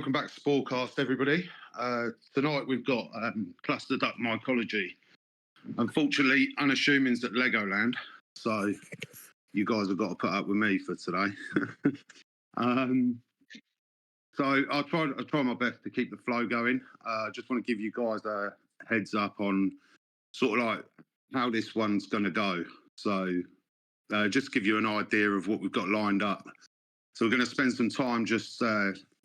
welcome back to SporeCast, everybody. Tonight we've got Cluster Duck Mycology. Unfortunately, unassuming's at Legoland, so you guys have got to put up with me for today. So I'll try my best to keep the flow going. Just want to give you guys a heads up on sort of like how this one's going to go. So just to give you an idea of what we've got lined up. So we're going to spend some time just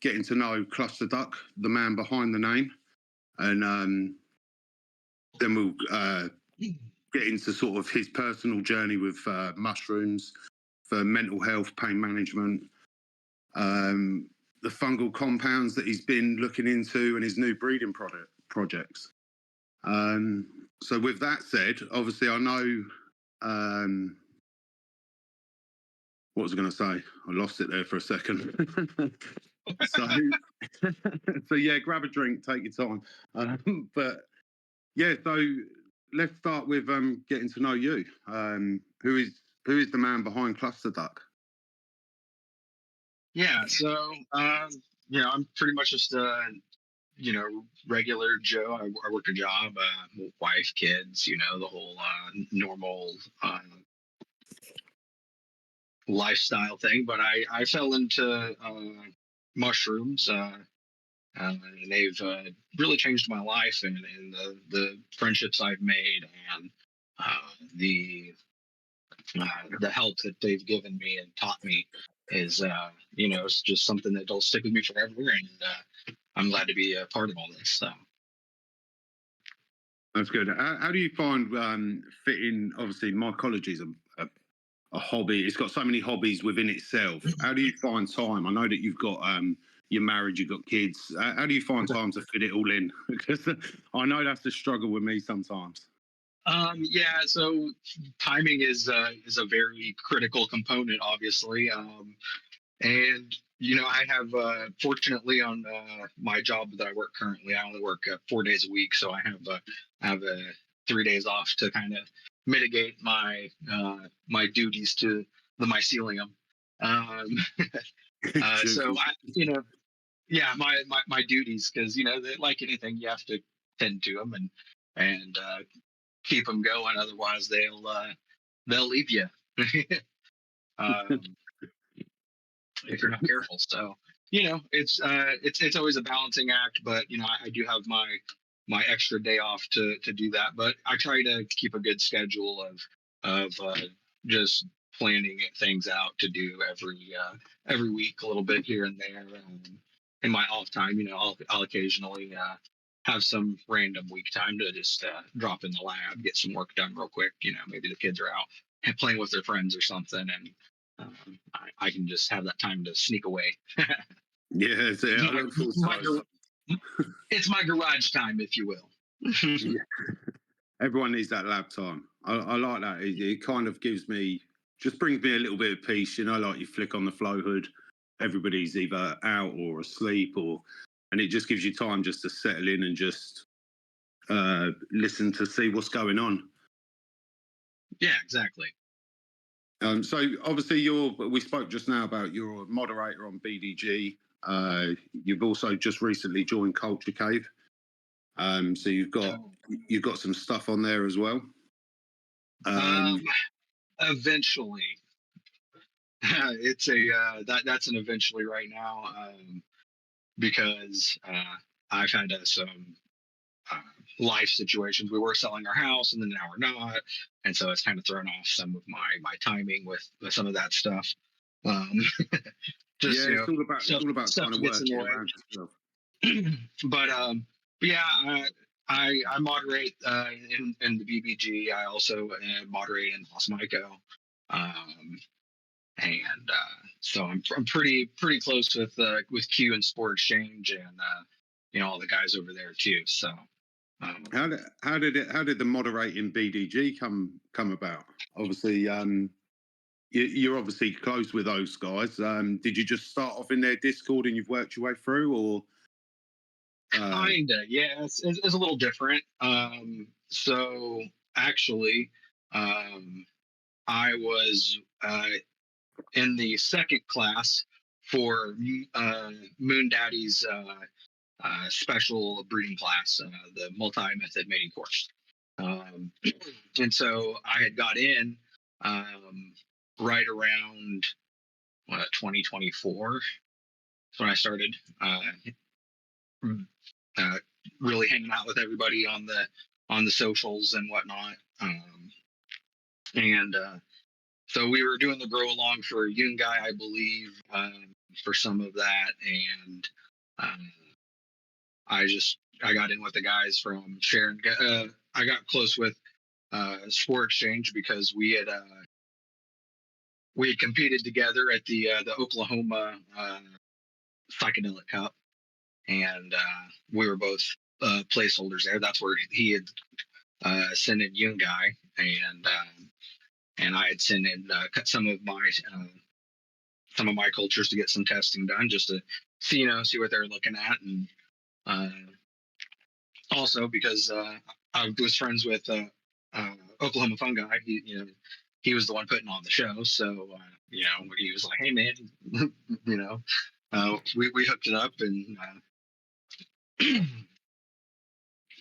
getting to know Cluster Duck, the man behind the name, and then we'll get into sort of his personal journey with mushrooms for mental health, pain management, the fungal compounds that he's been looking into, and his new breeding projects. So with that said, obviously I know... what was I going to say? I lost it there for a second. So yeah, grab a drink, take your time. But yeah, so let's start with getting to know you. Who is the man behind Cluster Duck? Yeah, so I'm pretty much just regular Joe. I work a job, wife, kids, the whole normal lifestyle thing. But I fell into mushrooms, and they've really changed my life, and the friendships I've made, and the help that they've given me and taught me is it's just something that'll stick with me forever, and I'm glad to be a part of all this. So that's good. How do you find fitting? Obviously, mycology is a hobby. It's got so many hobbies within itself. How do you find time? I know that you've got you're married, you've got kids. How do you find time to fit it all in? Because I know that's the struggle with me sometimes. Yeah, so timing is a very critical component, obviously, and I have fortunately on my job that I work currently, I only work 4 days a week, so I have 3 days off to kind of mitigate my my duties to the mycelium. So my duties, because like anything, you have to tend to them and keep them going, otherwise they'll leave you if you're not careful. So it's always a balancing act, but I do have my extra day off to do that, but I try to keep a good schedule of just planning things out to do every week, a little bit here and there. In my off time, I'll occasionally have some random week time to just drop in the lab, get some work done real quick. Maybe the kids are out and playing with their friends or something, and I can just have that time to sneak away. Yeah, it's my garage time, if you will. Yeah. Everyone needs that lab time. I like that. It kind of brings me a little bit of peace. Like you flick on the flow hood, everybody's either out or asleep, and it just gives you time just to settle in and just listen to see what's going on. Yeah, exactly. So obviously we spoke just now about you're a moderator on BDG. You've also just recently joined Culture Cave. So you've got some stuff on there as well. Eventually, it's that's an eventually right now, because I've had some life situations. We were selling our house, and then now we're not, and so it's kind of thrown off some of my timing with some of that stuff. It's all about trying to work around yourself. But yeah, I moderate in the BBG. I also moderate in Lost Myco, and so I'm pretty close with Q and Sport Exchange, and all the guys over there too. So how did the moderating BDG come about? Obviously, you're obviously close with those guys. Did you just start off in their Discord and you've worked your way through, or? Kinda, yeah. It's a little different. So actually, I was in the second class for Moon Daddy's special breeding class, the multi-method mating course. And so I had got in right around 2024. That's when I started really hanging out with everybody on the socials and whatnot. And so we were doing the grow along for Yoon Guy, I believe, for some of that, and I got in with the guys from Sharon. I got close with Spore Exchange because we had competed together at the Oklahoma Psychedelic Cup, and we were both placeholders there. That's where he had sent in Young Guy, and I had sent in some of my cultures to get some testing done, just to see what they're looking at, and also because I was friends with Oklahoma Fungi. He was the one putting on the show, so he was like, "Hey man," we hooked it up, and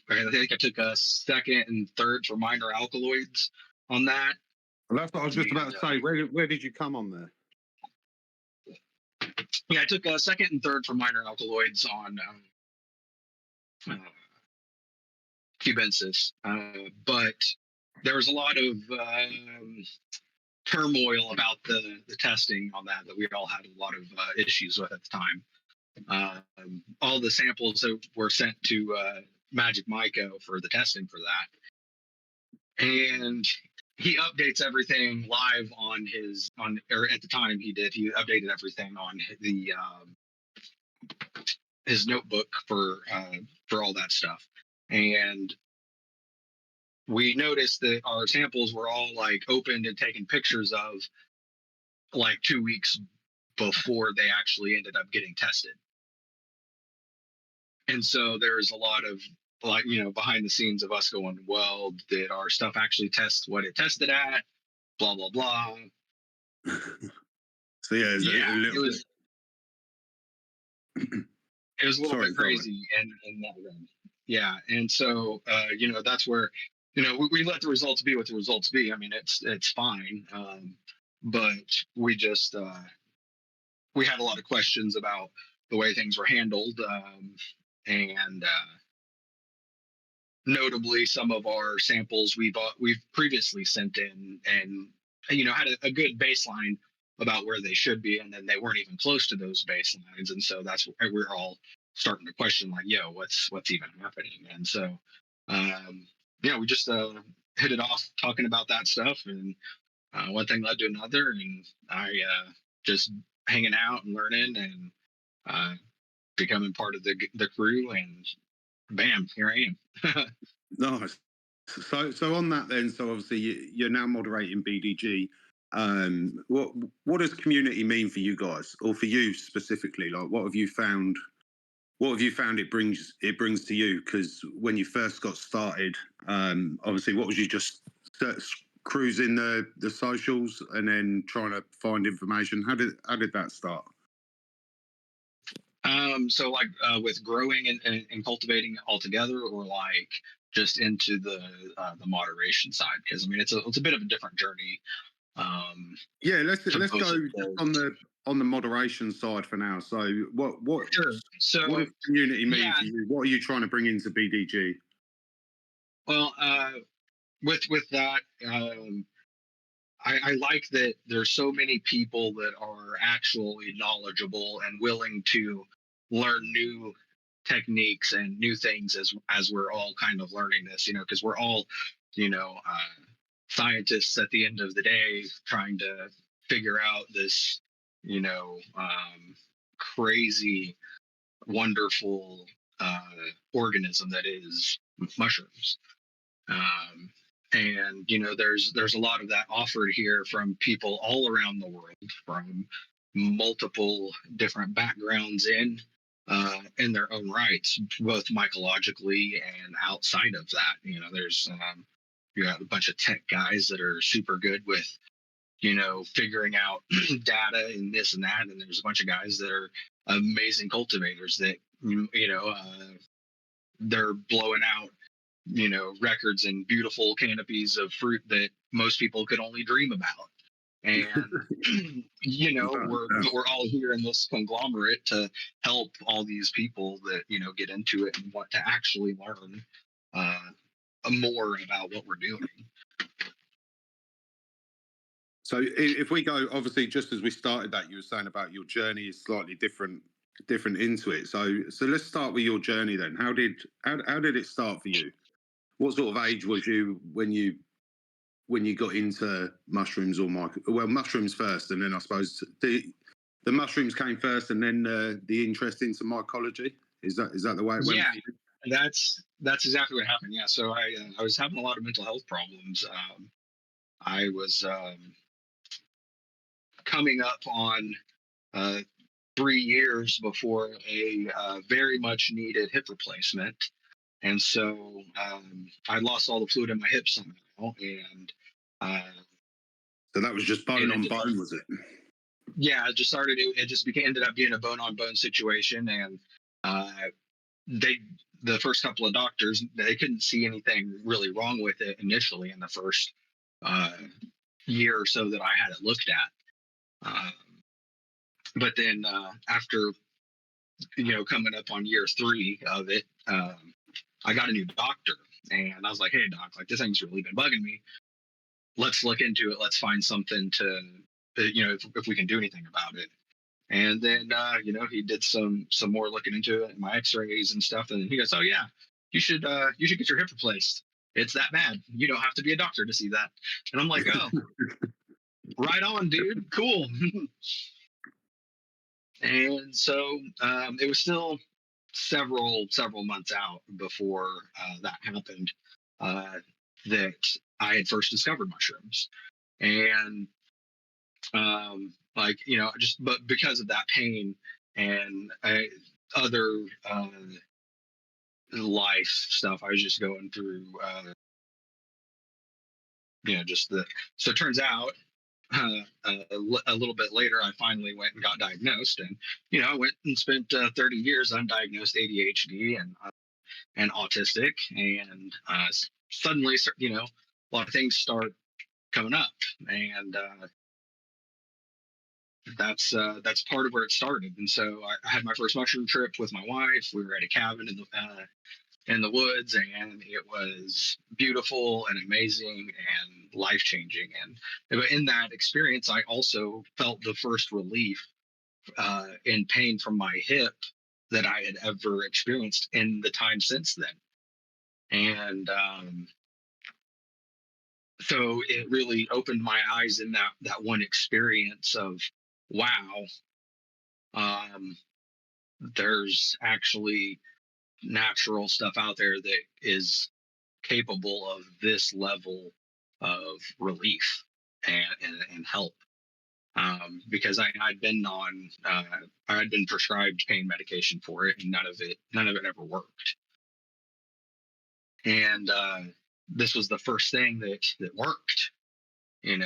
I think I took a second and third for minor alkaloids on that. Well, that's what I was just about to say. Where did you come on there? Yeah, I took a second and third for minor alkaloids on cubensis, but there was a lot of turmoil about the testing on that we all had a lot of issues with at the time. All the samples that were sent to Magic Myco for the testing for that, and he updates everything live or at the time he updated everything on his notebook for all that stuff. And we noticed that our samples were all like opened and taken pictures of like 2 weeks before they actually ended up getting tested. And so there's a lot of behind the scenes of us going, well, did our stuff actually test what it tested at? Blah, blah, blah. So yeah, it was a little bit crazy in that room. Yeah. And so, that's where, we let the results be what the results be. I mean, it's fine. But we just, we had a lot of questions about the way things were handled. And notably some of our samples we've previously sent in and, had a good baseline about where they should be. And then they weren't even close to those baselines. And so that's where we're all starting to question like, what's even happening? And so, we just hit it off talking about that stuff, and one thing led to another, and I just hanging out and learning and becoming part of the crew, and bam, here I am. Nice. So on that then, so obviously you're now moderating BDG. What does community mean for you guys, or for you specifically? Like, what have you found? What have you found it brings to you? Because when you first got started, obviously, what was you just cruising the socials and then trying to find information? How did that start? So like with growing and cultivating altogether, or like just into the moderation side? Because I mean, it's a bit of a different journey. Yeah, let's go on the moderation side for now. So what Sure. So what does community mean for you? What are you trying to bring into BDG? Well, with that, I like that there's so many people that are actually knowledgeable and willing to learn new techniques and new things as we're all kind of learning this, because we're all, scientists at the end of the day, trying to figure out this, crazy, wonderful organism that is mushrooms. And there's a lot of that offered here from people all around the world, from multiple different backgrounds in their own rights, both mycologically and outside of that. There's you got a bunch of tech guys that are super good with figuring out data and this and that. And there's a bunch of guys that are amazing cultivators that, they're blowing out, records and beautiful canopies of fruit that most people could only dream about. And, we're all here in this conglomerate to help all these people that, get into it and want to actually learn more about what we're doing. So if we go, obviously, just as we started that, you were saying about your journey is slightly different into it. So let's start with your journey then. How did it start for you? What sort of age was you when you got into mushrooms or mushrooms first, and then I suppose the mushrooms came first, and then the interest into mycology. Is that the way it went? Yeah, that's exactly what happened. Yeah, so I was having a lot of mental health problems. I was coming up on 3 years before a very much needed hip replacement. And so I lost all the fluid in my hips somehow. And so that was just bone on bone, was it? Yeah, it just started. It just ended up being a bone on bone situation. And the first couple of doctors, they couldn't see anything really wrong with it initially in the first year or so that I had it looked at. But then after, coming up on year 3 of it, I got a new doctor, and I was like, "Hey, doc, like this thing's really been bugging me. Let's look into it. Let's find something to, if we can do anything about it." And then, he did some more looking into it, my X-rays and stuff, and he goes, "Oh yeah, you should get your hip replaced. It's that bad. You don't have to be a doctor to see that." And I'm like, "Oh, right on, dude. Cool." And so it was still several months out before that happened that I had first discovered mushrooms. And but because of that pain and other life stuff I was just going through, so it turns out a little bit later, I finally went and got diagnosed, and I went and spent 30 years undiagnosed ADHD and autistic, and suddenly, a lot of things start coming up, and that's part of where it started. And so I had my first mushroom trip with my wife. We were at a cabin in the woods, and it was beautiful and amazing and life-changing. And in that experience, I also felt the first relief in pain from my hip that I had ever experienced in the time since then. And so it really opened my eyes in that one experience of, wow, there's actually natural stuff out there that is capable of this level of relief and help. Because I'd been prescribed pain medication for it, and none of it ever worked. And this was the first thing that worked, and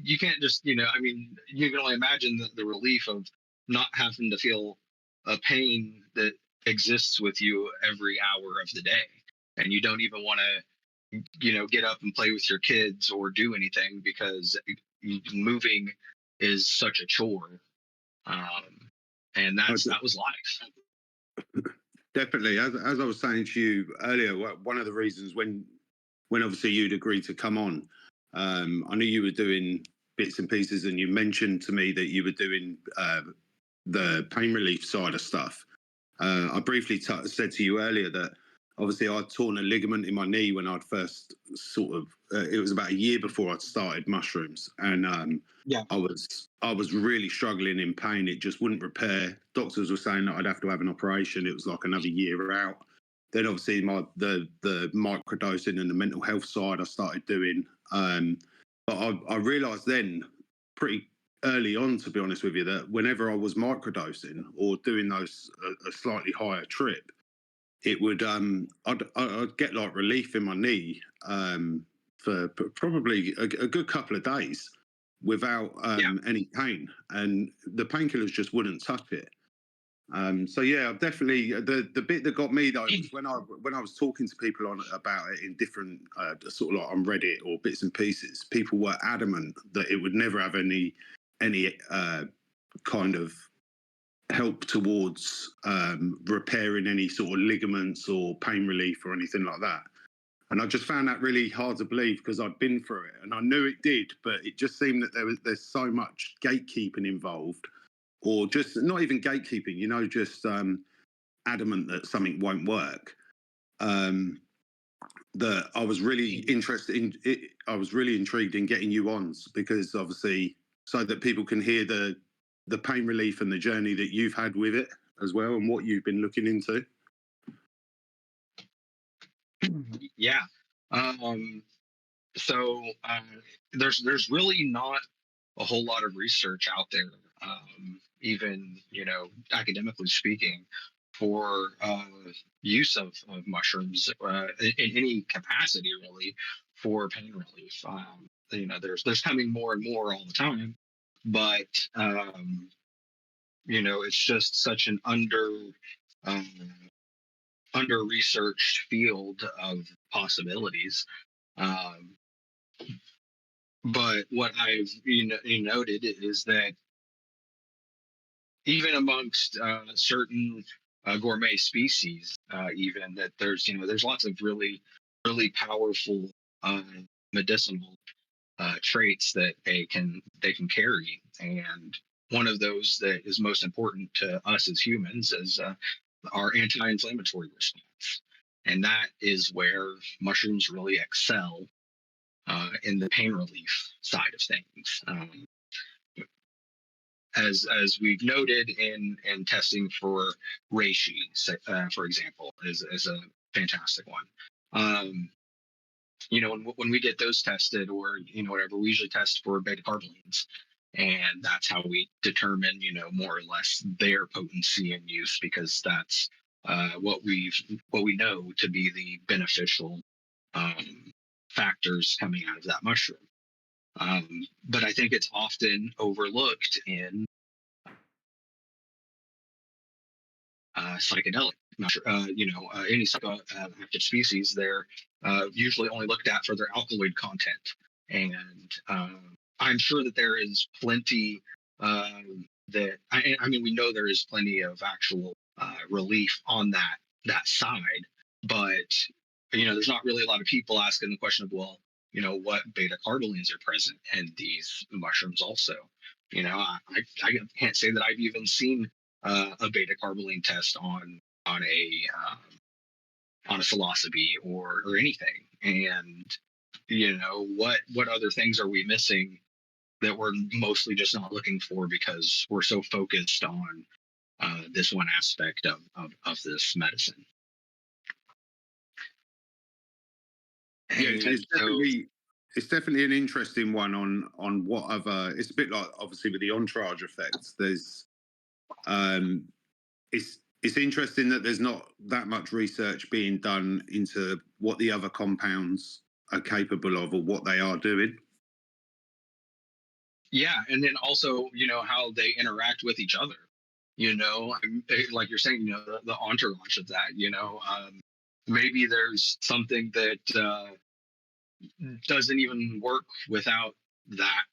you can't just, you can only imagine the relief of not having to feel a pain that exists with you every hour of the day, and you don't even want to get up and play with your kids or do anything because moving is such a chore. And that was life. Definitely. As I was saying to you earlier, one of the reasons when obviously you'd agreed to come on, I knew you were doing bits and pieces, and you mentioned to me that you were doing the pain relief side of stuff. I briefly said to you earlier that obviously I'd torn a ligament in my knee when I'd first it was about a year before I'd started mushrooms, and I was really struggling in pain. It just wouldn't repair. Doctors were saying that I'd have to have an operation. It was like another year out. Then obviously the microdosing and the mental health side I started doing, but I realised then pretty early on, to be honest with you, that whenever I was microdosing or doing those a slightly higher trip, it would I'd get like relief in my knee, for probably a good couple of days without any pain, and the painkillers just wouldn't touch it. So yeah, definitely the bit that got me though was when I was talking to people about it in different sort of like on Reddit or bits and pieces. People were adamant that it would never have any kind of help towards repairing any sort of ligaments or pain relief or anything like that. And I just found that really hard to believe because I'd been through it and I knew it did, but it just seemed that there's so much gatekeeping involved, or just not even gatekeeping, just adamant that something won't work. That I was really interested in it. I was really intrigued in getting you on because obviously, so that people can hear the pain relief and the journey that you've had with it as well, and what you've been looking into. Yeah. So there's really not a whole lot of research out there, even academically speaking, for use of mushrooms in any capacity really for pain relief. There's coming more and more all the time, but it's just such an under researched field of possibilities. Um, but what I've noted is that even amongst certain gourmet species, even that there's lots of really powerful medicinal traits that they can carry, and one of those that is most important to us as humans is our anti-inflammatory response, and that is where mushrooms really excel in the pain relief side of things. As we've noted in testing for reishi, for example, is a fantastic one. When we get those tested, or whatever, we usually test for beta carbolines, and that's how we determine more or less their potency and use, because that's what we know to be the beneficial factors coming out of that mushroom. But I think it's often overlooked in psychedelic. Any psychoactive species, they're usually only looked at for their alkaloid content, and I'm sure that there is plenty we know there is plenty of actual relief on that side, but there's not really a lot of people asking the question of, well, what beta carbolines are present in these mushrooms also. I can't say that I've even seen a beta carboline test on a psilocybe or anything. And what other things are we missing that we're mostly just not looking for because we're so focused on this one aspect of this medicine? Yeah, it's definitely an interesting one on what other. It's a bit like obviously with the entourage effects. There's it's interesting that there's not that much research being done into what the other compounds are capable of or what they are doing. Yeah, and then also how they interact with each other. Like you're saying, the entourage of that. Maybe there's something that doesn't even work without that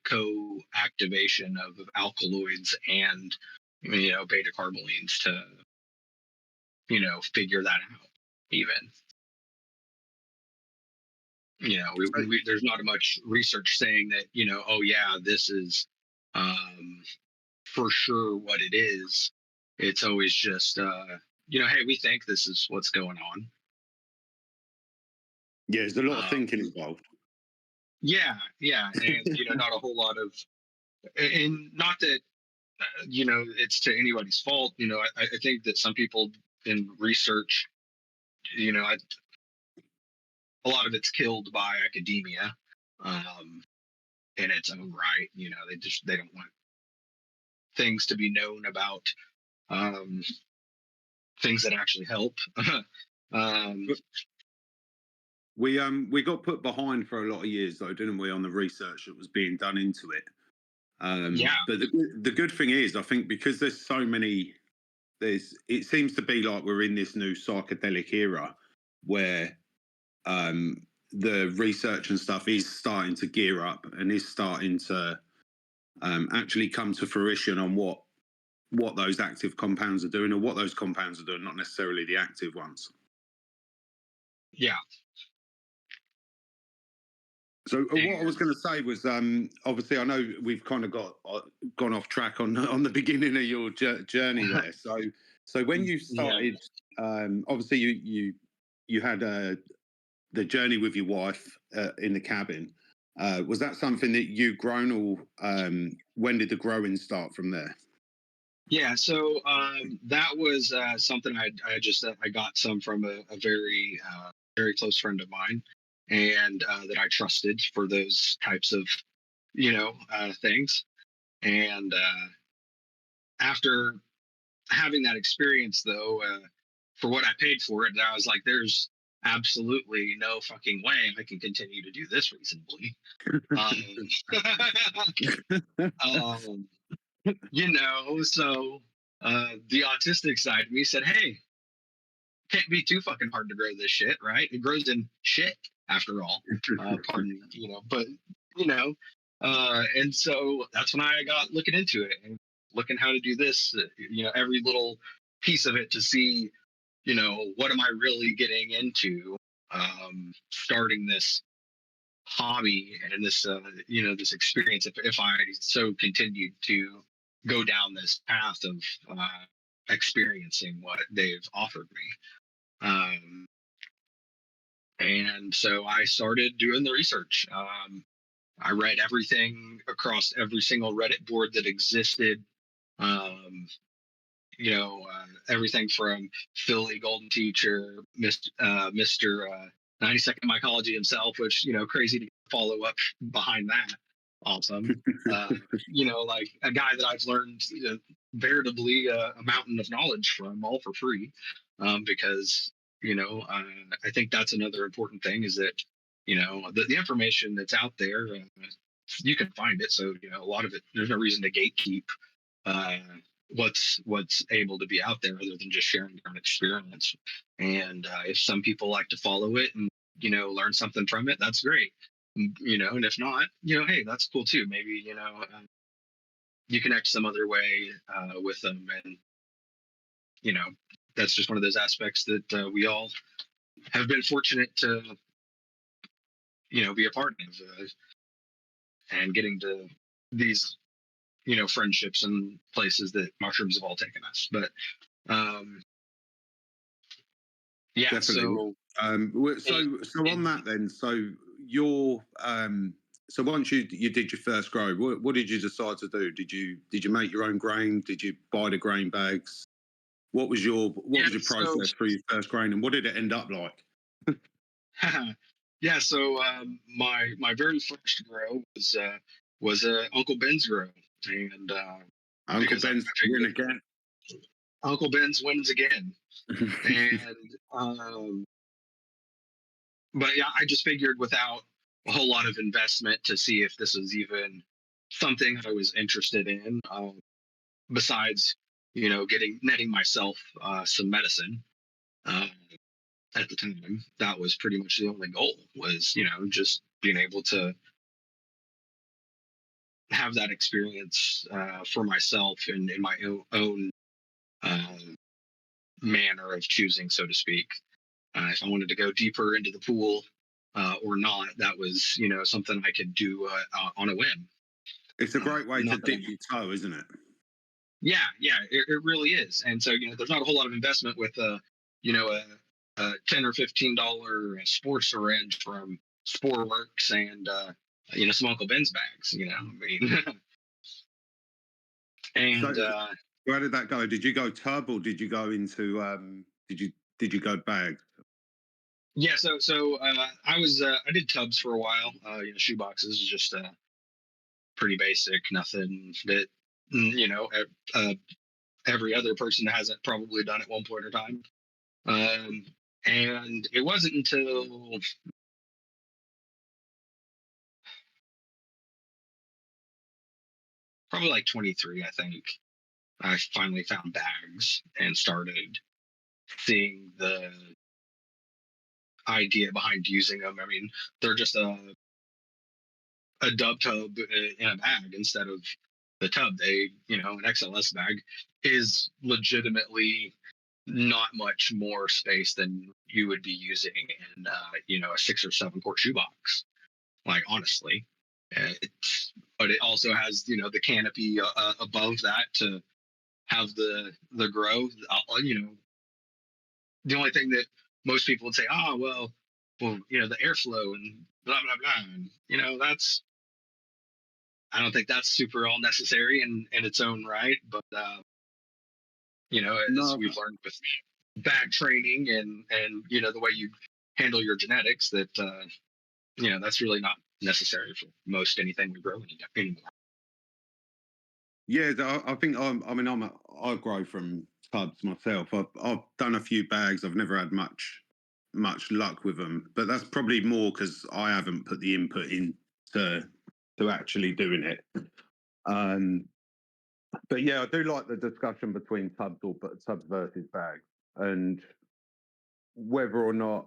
co-activation of alkaloids and beta carbolines to figure that out. Even there's not much research saying that oh yeah, this is for sure what it is. It's always just hey, we think this is what's going on. Yeah, there's a lot of thinking involved. Yeah, and not a whole lot of, and not that it's to anybody's fault. I think that some people in research, a lot of it's killed by academia, in its own right. They don't want things to be known about things that actually help. We got put behind for a lot of years though, didn't we, on the research that was being done into it. Yeah, But the good thing is, I think, because there's so many, it seems to be like we're in this new psychedelic era where the research and stuff is starting to gear up and is starting to actually come to fruition on what those active compounds are doing, or what those compounds are doing, not necessarily the active ones. yeah. So what I was And going to say was, obviously, I know we've kind of gone off track on the beginning of your journey there. So when you yeah, started, obviously you had the journey with your wife in the cabin. Was that something that you grown, or when did the growing start from there? yeah. So that was something I got some from a very very close friend of mine, and that I trusted for those types of things. And after having that experience, though, for what I paid for it, I was like, "There's absolutely no fucking way I can continue to do this reasonably." Um, um, so the autistic side of me said, "Hey, can't be too fucking hard to grow this shit, right? It grows in shit after all." Pardon, but you know, and so that's when I got looking into it and looking how to do this. Every little piece of it to see, what am I really getting into? Starting this hobby and this, this experience. If I so continued to go down this path of experiencing what they've offered me. And so I started doing the research. I read everything across every single Reddit board that existed. Um, everything from Philly Golden Teacher, Mr. 90-second Mycology himself, which, crazy to follow up behind that. Awesome. Like a guy that I've learned, veritably a mountain of knowledge from, all for free. Because, I think that's another important thing, is that, the information that's out there, you can find it. So, a lot of it, there's no reason to gatekeep uh, what's able to be out there, other than just sharing your own experience. And if some people like to follow it and learn something from it, that's great. And if not, hey, that's cool too. Maybe you connect some other way with them, and you know that's just one of those aspects that we all have been fortunate to be a part of, and getting to these friendships and places that mushrooms have all taken us. But um yeah, Definitely. so So on that then, so your so once you did your first grow, what did you decide to do? Did you make your own grain? Did you buy the grain bags? What yeah, was your so process for your first grain, and what did it end up like? yeah, so my very first grow was Uncle Ben's grow, and Uncle because I Ben's win figured again. Uncle Ben's wins again. And but yeah, I just figured, without a whole lot of investment, to see if this was even something I was interested in, besides netting myself some medicine. Uh, at the time, that was pretty much the only goal, was just being able to have that experience for myself, and in my own uh, manner of choosing, so to speak. If I wanted to go deeper into the pool or not, that was something I could do on a whim. It's a great way to Not that dip your toe, isn't it? yeah, it really is. And so there's not a whole lot of investment with a $10 or $15 sports syringe from SporeWorks, and some Uncle Ben's bags. I mean, So and where did that go? Did you go tub, or did you go into did you go bag? yeah, so I did tubs for a while. Shoe boxes is just pretty basic, nothing that uh, every other person hasn't probably done at one point in time. Um, and it wasn't until probably like 23, I think, I finally found bags and started seeing the idea behind using them. I mean, they're just a dub tub in a bag instead of the tub. An XLS bag is legitimately not much more space than you would be using in, a 6 or 7 quart shoebox. Like, honestly, but it also has, the canopy above that to have the grow. The only thing that most people would say, the airflow and blah blah blah. And, that's I don't think that's super all necessary in its own right. But as No, we've learned with bag training and the way you handle your genetics, that that's really not necessary for most anything we grow anymore. yeah, I think I grow from tubs myself. I've done a few bags. I've never had much luck with them, but that's probably more because I haven't put the input in to actually doing it. Um, but yeah, I do like the discussion between tubs versus bags, and whether or not,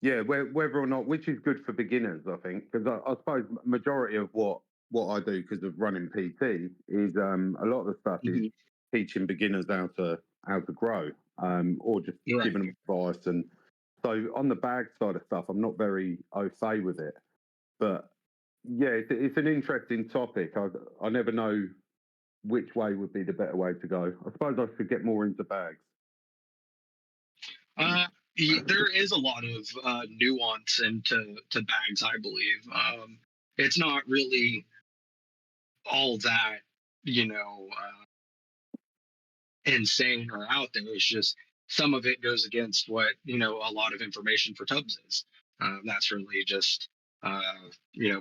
whether or not, which is good for beginners, I think, because I suppose majority of what I do because of running PT is a lot of the stuff is Mhm. teaching beginners how to grow, or just Right. giving them advice. And so on the bag side of stuff, I'm not very au fait with it, but yeah, it's an interesting topic. I never know which way would be the better way to go. I suppose I should get more into bags. Uh, there is a lot of nuance into bags, I believe. It's not really all that, you know, uh, insane or out there. It's just some of it goes against what, a lot of information for tubs is. That's really just, uh,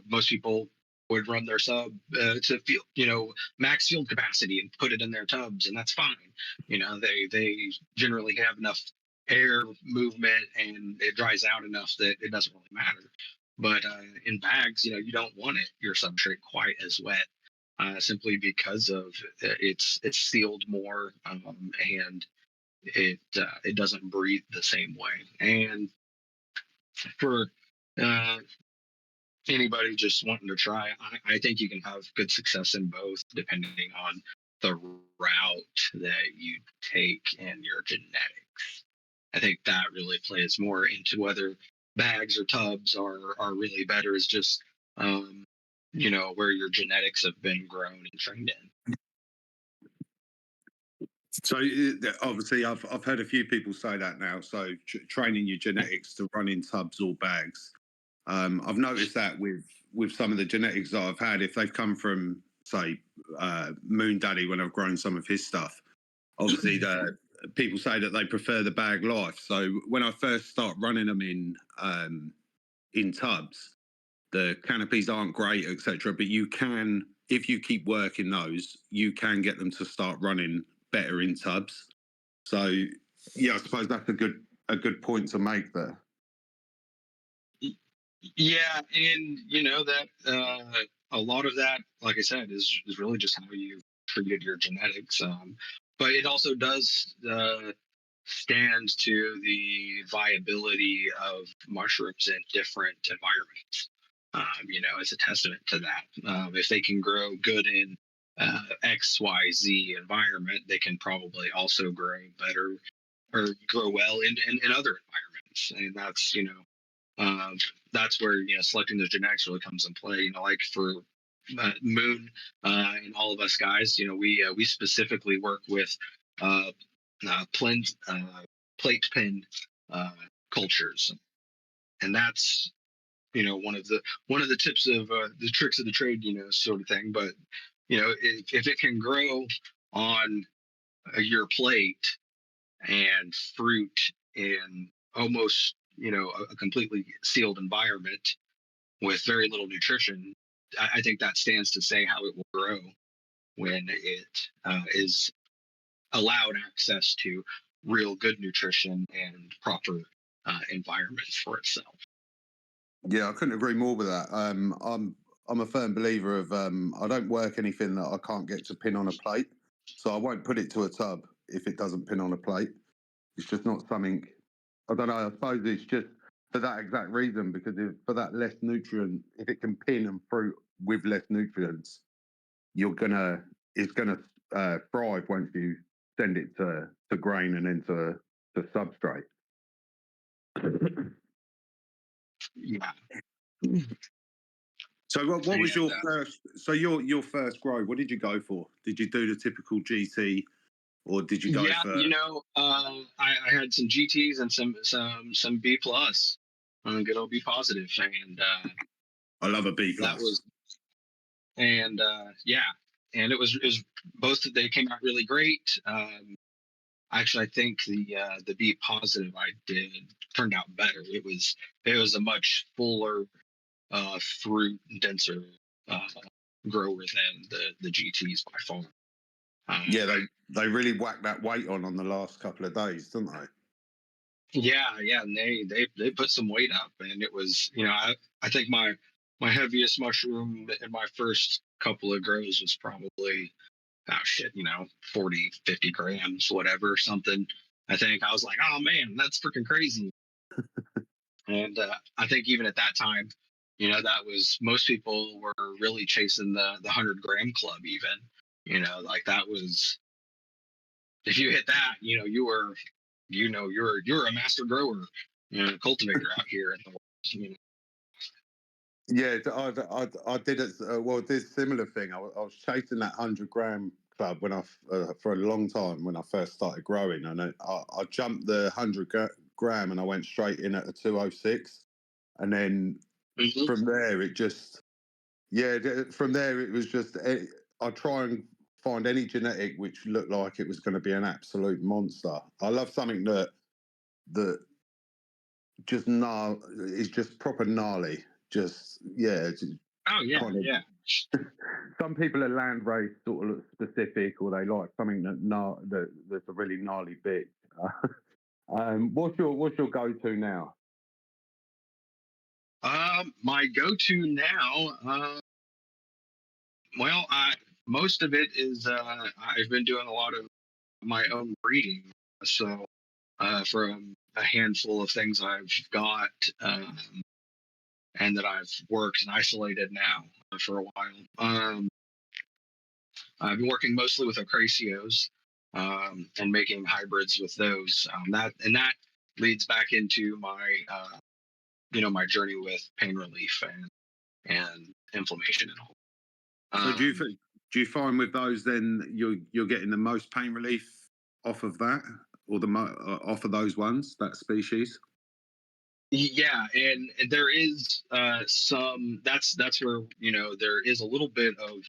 most people would run their sub to feel, max field capacity and put it in their tubs, and that's fine. They generally have enough air movement and it dries out enough that it doesn't really matter. But in bags, you don't want your substrate quite as wet, simply because of it's sealed more, and it doesn't breathe the same way. And for uh, anybody just wanting to try, I think you can have good success in both, depending on the route that you take and your genetics. I think that really plays more into whether bags or tubs are really better, is just where your genetics have been grown and trained in. So obviously, I've heard a few people say that now. So training your genetics to run in tubs or bags. I've noticed that with some of the genetics that I've had, if they've come from, say, Moon Daddy when I've grown some of his stuff, obviously the people say that they prefer the bag life. So when I first start running them in tubs, the canopies aren't great, etc. But you can, if you keep working those, you can get them to start running better in tubs. So yeah, I suppose that's a good point to make there. Yeah, and that a lot of that, like I said, is really just how you treated your genetics. But it also does stand to the viability of mushrooms in different environments. It's a testament to that. If they can grow good in XYZ environment, they can probably also grow better or grow well in other environments. And um, that's where selecting the genetics really comes in play. Like for Moon and all of us guys, we specifically work with uh, plate pin uh, cultures, and that's one of the tips of the tricks of the trade, sort of thing. But if it can grow on your plate and fruit in almost a completely sealed environment with very little nutrition, I think that stands to say how it will grow when it is allowed access to real good nutrition and proper environment for itself. Yeah, I couldn't agree more with that. I'm a firm believer of I don't work anything that I can't get to pin on a plate, so I won't put it to a tub if it doesn't pin on a plate. It's just not something. I don't know. I suppose it's just for that exact reason, because for that less nutrient, if it can pin and fruit with less nutrients, it's gonna thrive once you send it to grain and then to substrate. Yeah. So what was your first? So your first grow? What did you go for? Did you do the typical GT, or did you go Yeah, for? I had some GTs and some B plus, good old B positive, and I love a B that plus. was and yeah, and it was both. They came out really great. Actually, I think the B positive I did turned out better. It was a much fuller, fruit denser uh, grower than the GTs by far. Yeah, they really whacked that weight on the last couple of days, didn't they? Yeah, and they put some weight up, and it was, I think my heaviest mushroom in my first couple of grows was probably, oh shit, 40, 50 grams, whatever, something. I think I was like, oh man, that's freaking crazy. And I think even at that time, that was, most people were really chasing the 100-gram club, even, like that was, if you hit that, you're a master grower, cultivator out here in the world. Yeah, I did it. Well, this similar thing. I was chasing that 100-gram club when for a long time when I first started growing, and I jumped the 100-gram and I went straight in at a 206, and then Mhm. from there it just from there it was just I try and find any genetic which looked like it was going to be an absolute monster. I love something that just is just proper gnarly. Just Oh yeah, kind of. yeah. Some people are land race sort of specific, or they like something that's a really gnarly bit. What's your go to now? My go-to now, well, most of it is I've been doing a lot of my own breeding, so from a handful of things I've got, and that I've worked and isolated now for a while. I've been working mostly with Ocraceos, and making hybrids with those. That leads back into my my journey with pain relief and inflammation and all. So Um, do you find with those then you're getting the most pain relief off of that, or off of those ones, that species? yeah, and there is some. That's where there is a little bit of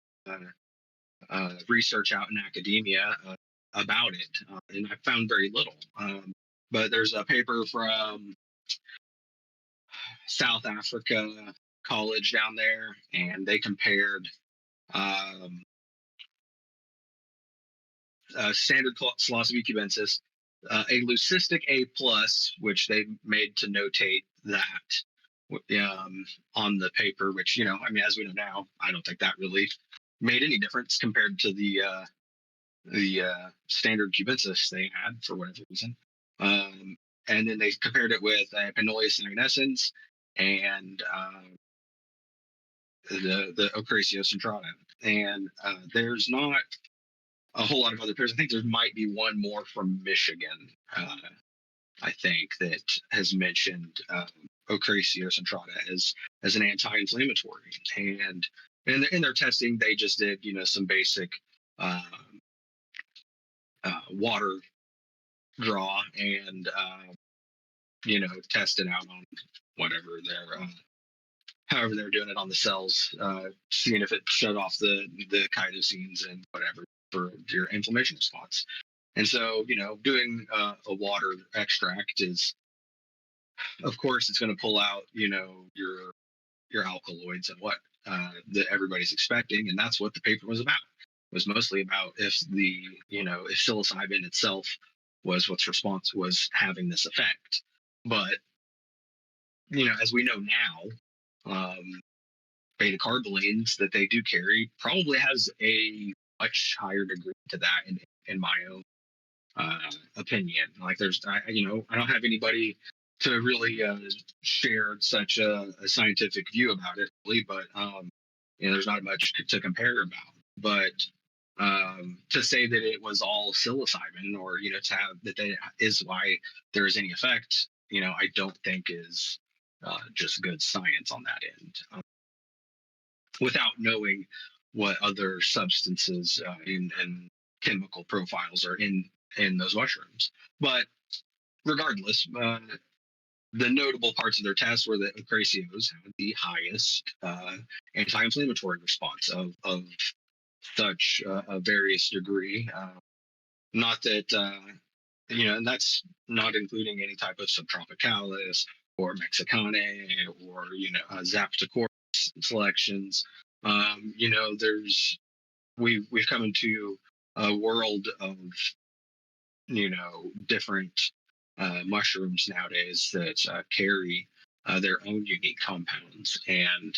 research out in academia about it, and I found very little. But there's a paper from South Africa college down there, and they compared um, standard Psilocybe cubensis, a leucistic A plus, which they made to notate that on the paper. Which I mean, as we know now, I don't think that really made any difference compared to the standard cubensis they had for whatever reason. And then they compared it with Panolia senescens and the Ocraceo centrata. And there's not a whole lot of other pairs. I think there might be one more from Michigan, I think, that has mentioned Ocraceo centrata as an anti-inflammatory. And in their testing, they just did some basic water draw and test it out on whatever they're however they're doing it on the cells, seeing if it shut off the chitosines and whatever for your inflammation response. And so, doing a water extract is, of course, it's going to pull out, your alkaloids and what that everybody's expecting, and that's what the paper was about. It was mostly about if if psilocybin itself was having this effect. But as we know now, beta carbolines that they do carry probably has a much higher degree to that in my own opinion. Like I don't have anybody to really share such a scientific view about it, really, but there's not much to compare about. But to say that it was all psilocybin, or to have that is why there is any effect, I don't think is just good science on that end, without knowing what other substances and chemical profiles are in those mushrooms. But regardless, the notable parts of their tests were that Ocraceos had the highest anti-inflammatory response of such a various degree. Not that and that's not including any type of subtropicalis or mexicane or Zaptocorus selections. There's we've come into a world of different mushrooms nowadays that carry their own unique compounds, and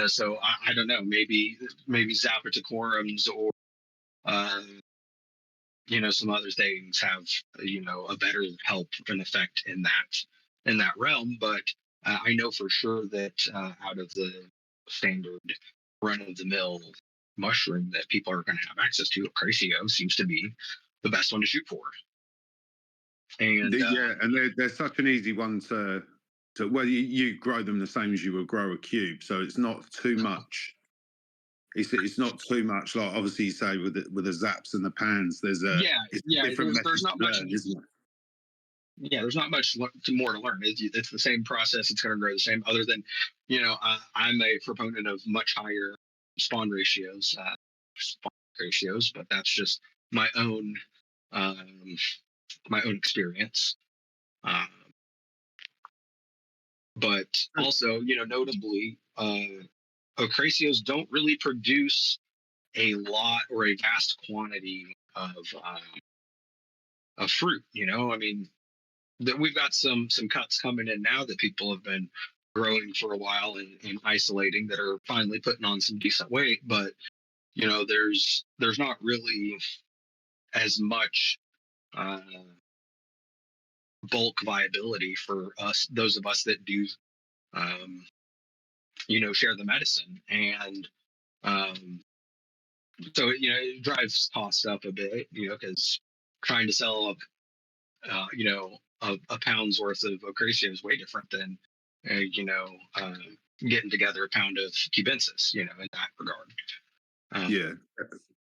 so I don't know, maybe Zaptocorums or some other things have a better help and effect in that realm. But I know for sure that out of the standard run of the mill mushroom that people are going to have access to, Ocraceo seems to be the best one to shoot for. And and they're such an easy one to well, you grow them the same as you would grow a cube, so it's not too much. It's not too much. Like obviously you say with the zaps and the pans, there's different there's not much, learn, isn't it? Yeah, there's not much more to learn. It's the same process. It's going to grow the same, other than I'm a proponent of much higher spawn ratios, but that's just my own experience. But also, notably, Ocraceos don't really produce a lot or a vast quantity of fruit. I mean, that we've got some cuts coming in now that people have been growing for a while and isolating, that are finally putting on some decent weight. But there's not really as much bulk viability for us, those of us that do share the medicine. And so it drives costs up a bit, because trying to sell a pound's worth of Ocraceo is way different than getting together a pound of cubensis, in that regard. Yeah,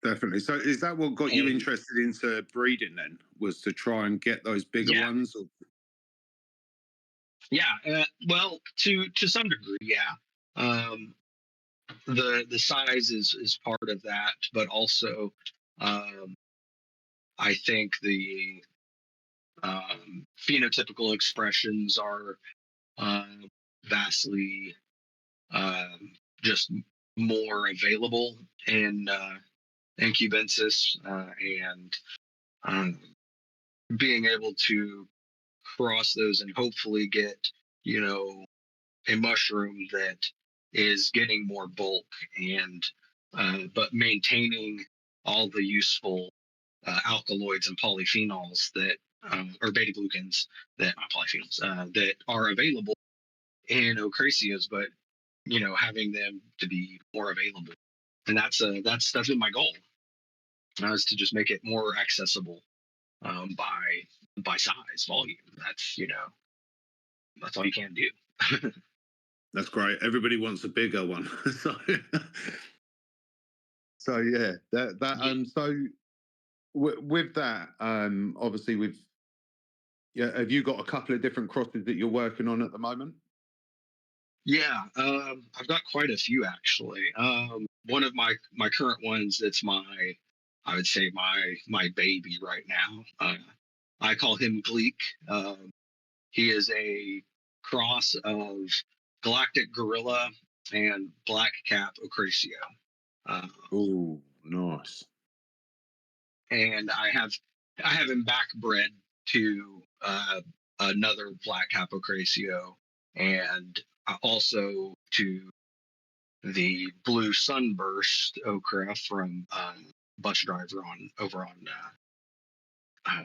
definitely. So is that what got you interested into breeding then? Was to try and get those bigger ones? Or? Yeah, well, to some degree, yeah. The size is part of that, but also I think the phenotypical expressions are vastly just more available in cubensis, and being able to cross those and hopefully get a mushroom that is getting more bulk and but maintaining all the useful alkaloids and polyphenols that or beta glucans, that not polyphenols, that are available in Ocraceos, but having them to be more available. And that's been my goal, is to just make it more accessible by size, volume. That's all you can do. That's great. Everybody wants a bigger one. so yeah, so with that, obviously have you got a couple of different crosses that you're working on at the moment? Yeah, I've got quite a few actually. One of my current ones that's I would say my baby right now. I call him Gleek. He is a cross of galactic gorilla and black cap Ocraceo. Oh, nice. And I have him backbred to another black cap Ocraceo, and also to the blue sunburst okra from bus driver on over on uh,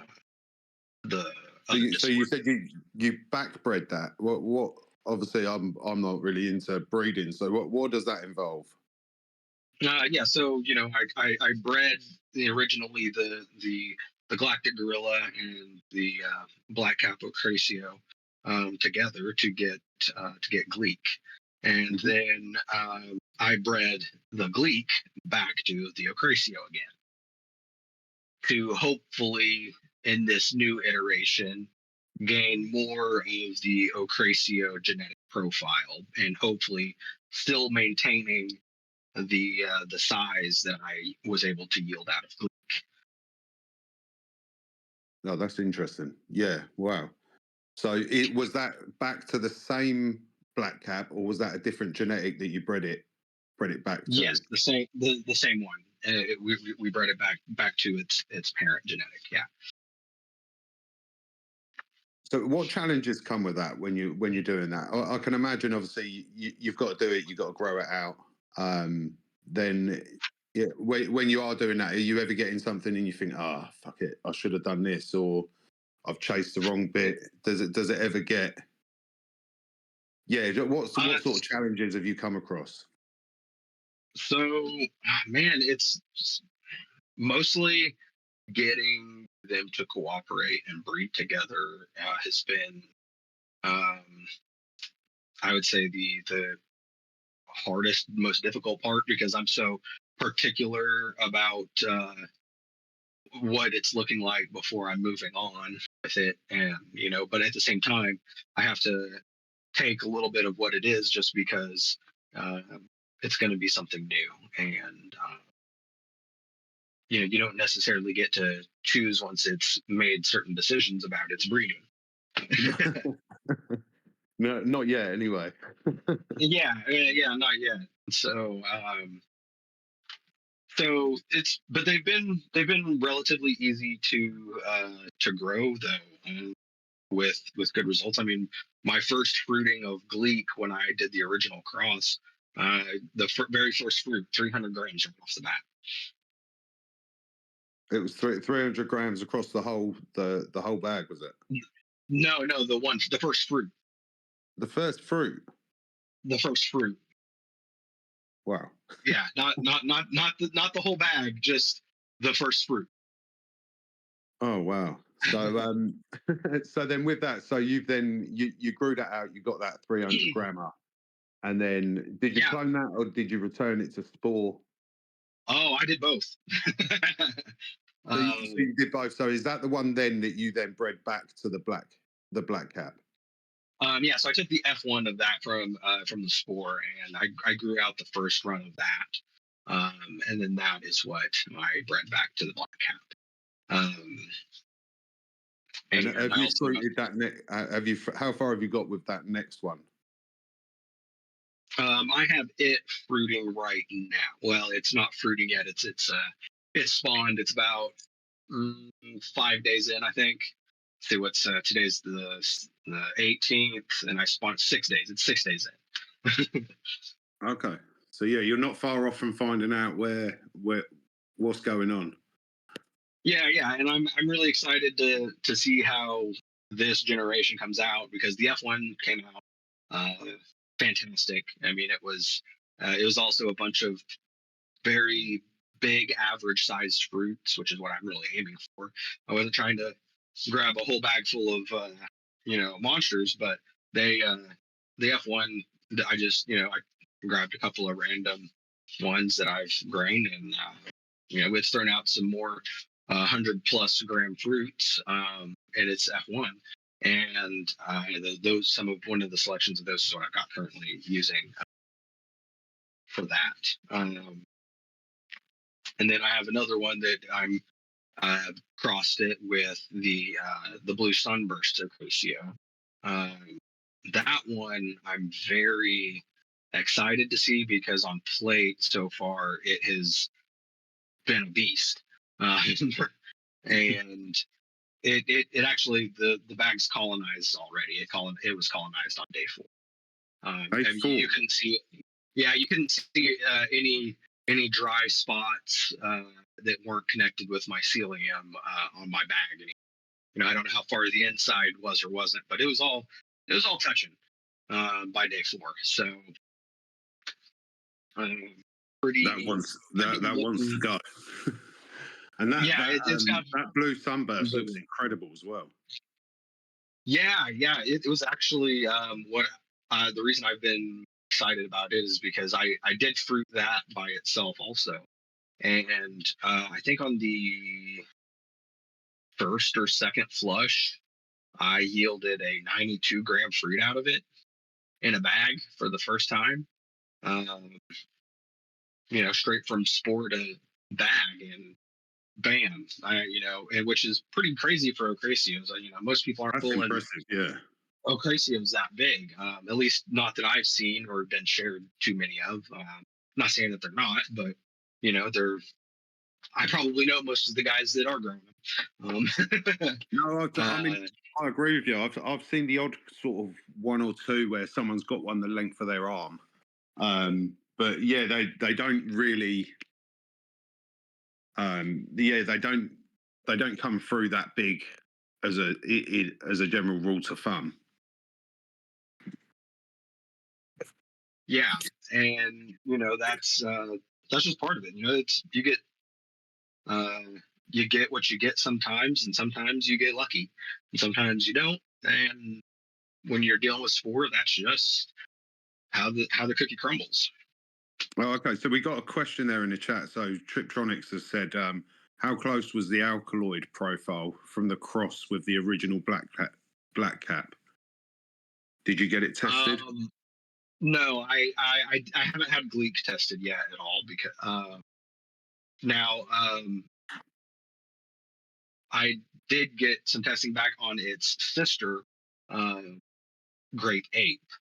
the So other you Discord. said you backbred that. What? Obviously, I'm not really into breeding. So what does that involve? Yeah, so I bred originally the galactic gorilla and the black cap ocrasio together to get gleek, and Mhm. then I bred the gleek back to the ocrasio again to hopefully in this new iteration gain more of the ocrasio genetic profile and hopefully still maintaining the size that I was able to yield out of gleek. Oh, that's interesting. Yeah. Wow. So it was that back to the same black cap, or was that a different genetic that you bred it back to? Yes, the same one. We bred it back to its parent genetic. Yeah. So what challenges come with that when you're doing that? I can imagine. Obviously, you've got to do it. You've got to grow it out. Then, yeah, when you are doing that, are you ever getting something and you think, "Ah, oh, fuck it, I should have done this," or "I've chased the wrong bit"? Does it ever get? Yeah. What sort of challenges have you come across? So, man, it's mostly getting them to cooperate and breed together has been, um, I would say, the hardest, most difficult part because I'm so particular about what it's looking like before I'm moving on with it. And, but at the same time, I have to take a little bit of what it is just because uh, it's going to be something new. And, you don't necessarily get to choose once it's made certain decisions about its breeding. No, not yet. Anyway. Yeah, not yet. So, but they've been relatively easy to grow though, with good results. I mean, my first fruiting of gleek when I did the original cross, the very first fruit, 300 grams right off the bat. It was 300 grams across the whole bag, was it? No, the first fruit, The first fruit. the first fruit. Wow. Yeah, not the whole bag, just the first fruit. Oh wow. So so then with that, so you grew that out, you got that 300 grammer, and then did you Yeah. clone that or did you return it to Spore? Oh, I did both. So you did both. So is that the one then that you then bred back to the black cap? Yeah, so I took the F1 of that from the spore, and I grew out the first run of that, and then that is what I bred back to the black cap. And And have I you also fruited that have you how far have you got with that next one? I have it fruiting right now. Well, it's not fruiting yet. It's spawned. It's about 5 days in, I think. See what's today's the 18th, and I spawned 6 days. It's 6 days in. Okay. So yeah, you're not far off from finding out where what's going on. Yeah, and I'm really excited to see how this generation comes out because the F1 came out fantastic. I mean, it was also a bunch of very big average sized fruits, which is what I'm really aiming for. I wasn't trying to grab a whole bag full of monsters, but they the F1 I just I grabbed a couple of random ones that I've grown and it's thrown out some more 100+ gram fruits and it's F1 and those some of one of the selections of those is what I've got currently using for that. And then I have another one that I've crossed it with the blue sunburst ratio. Um, that one I'm very excited to see because on plate so far it has been a beast, and it actually the bag's colonized already. It was colonized on day 4. And you couldn't see, yeah, you couldn't see any dry spots that weren't connected with mycelium on my bag. And, I don't know how far the inside was or wasn't, but it was all touching by day 4. So pretty. That wants to go. And it's got that blue sunburst looks incredible as well. Yeah, it was actually what the reason I've been excited about it is because I did fruit that by itself also, and I think on the first or second flush, I yielded a 92-gram fruit out of it in a bag for the first time. Straight from spore to bag, and bam, and which is pretty crazy for ocraceos. Most people aren't pulling ocraceos that big, at least not that I've seen or been shared too many of. Not saying that they're not, but they're. I probably know most of the guys that are growing them. No, I mean, I agree with you. I've seen the odd sort of one or two where someone's got one the length of their arm, but yeah, they don't really. They don't come through that big as a general rule to thumb. Yeah, and that's just part of it. It's you get what you get sometimes, and sometimes you get lucky, and sometimes you don't. And when you're dealing with spore, that's just how the cookie crumbles. Well, okay, so we got a question there in the chat. So Triptronics has said, how close was the alkaloid profile from the cross with the original black cap? Did you get it tested? No, I haven't had Gleek tested yet at all, because now I did get some testing back on its sister, Great Ape.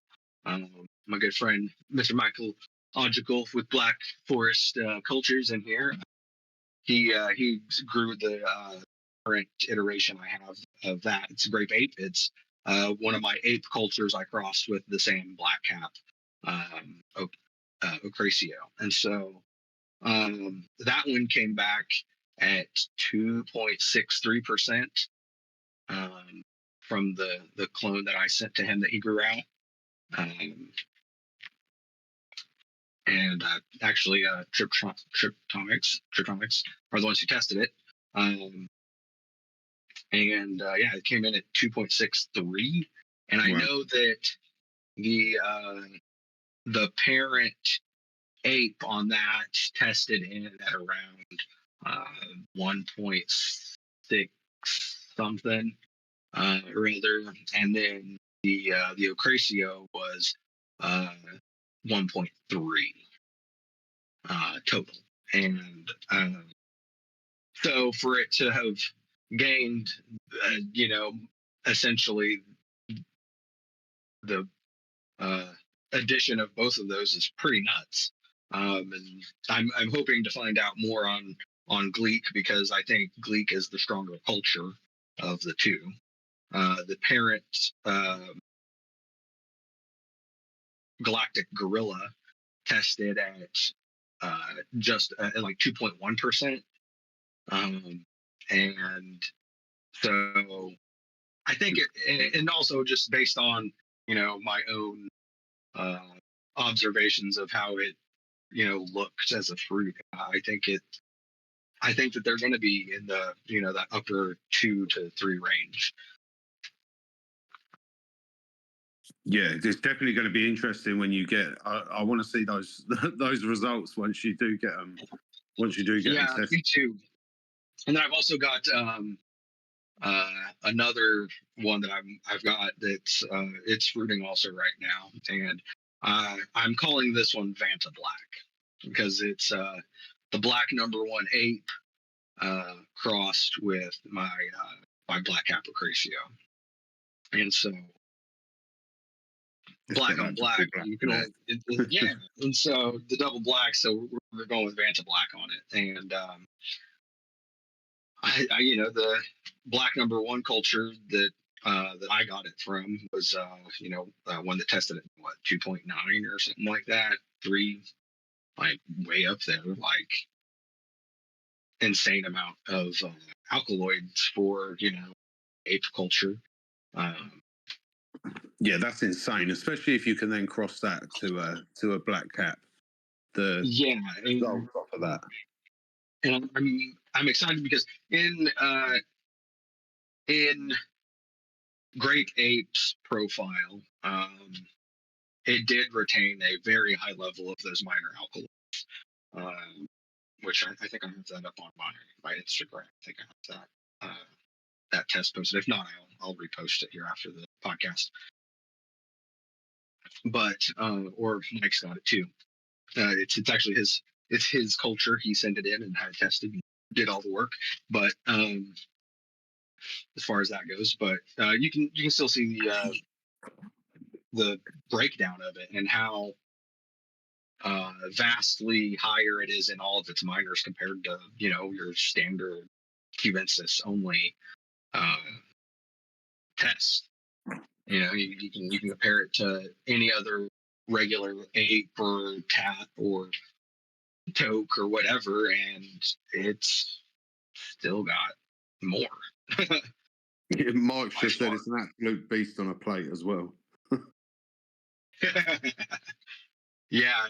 My good friend, Mr. Michael Logical with Black Forest Cultures in here. He grew the current iteration I have of that. It's a Grape Ape. It's one of my ape cultures I crossed with the same black cap, Ocrasio. And so that one came back at 2.63% from the clone that I sent to him that he grew out. And actually, Triptronics are the ones who tested it. And it came in at 2.63. And I know that the parent ape on that tested in at around 1.6 something or other, and then the Ocrasio was 1.3 total, and so for it to have gained, essentially the addition of both of those is pretty nuts. And I'm hoping to find out more on Gleek, because I think Gleek is the stronger culture of the two. The parent Galactic Gorilla tested at just like 2.1%, and so I think and also just based on my own observations of how it looks as a fruit, I think that they're going to be in the that upper 2 to 3 range. Yeah, it's definitely going to be interesting when you get. I want to see those results once you do get them. Once you do get them tested. Me too. And then I've also got another one that I've got that's it's fruiting also right now, and I'm calling this one Vanta Black, because it's the black #1 ape crossed with my black Apocratio, and so black on black, you can only, yeah, and so the double black, so we're going with Vanta Black on it, and I the black #1 culture that that I got it from was, one that tested at what 2.9 or something like that, 3, like way up there, like insane amount of alkaloids for ape culture. Um, Yeah, that's insane, especially if you can then cross that to a black cap. The yeah, result off of that. and I'm excited because in Great Apes profile, it did retain a very high level of those minor alkaloids, which I think I have that up on my Instagram. I think I have that test posted. If not, I'll repost it here after the podcast. But or Mike's got it too. It's actually his culture. He sent it in and had it tested and did all the work. But as far as that goes, but you can still see the breakdown of it and how vastly higher it is in all of its minors compared to your standard cubensis only test. You can compare it to any other regular ape or cat or toke or whatever, and it's still got more. Mike just said it's an absolute beast on a plate as well. Yeah,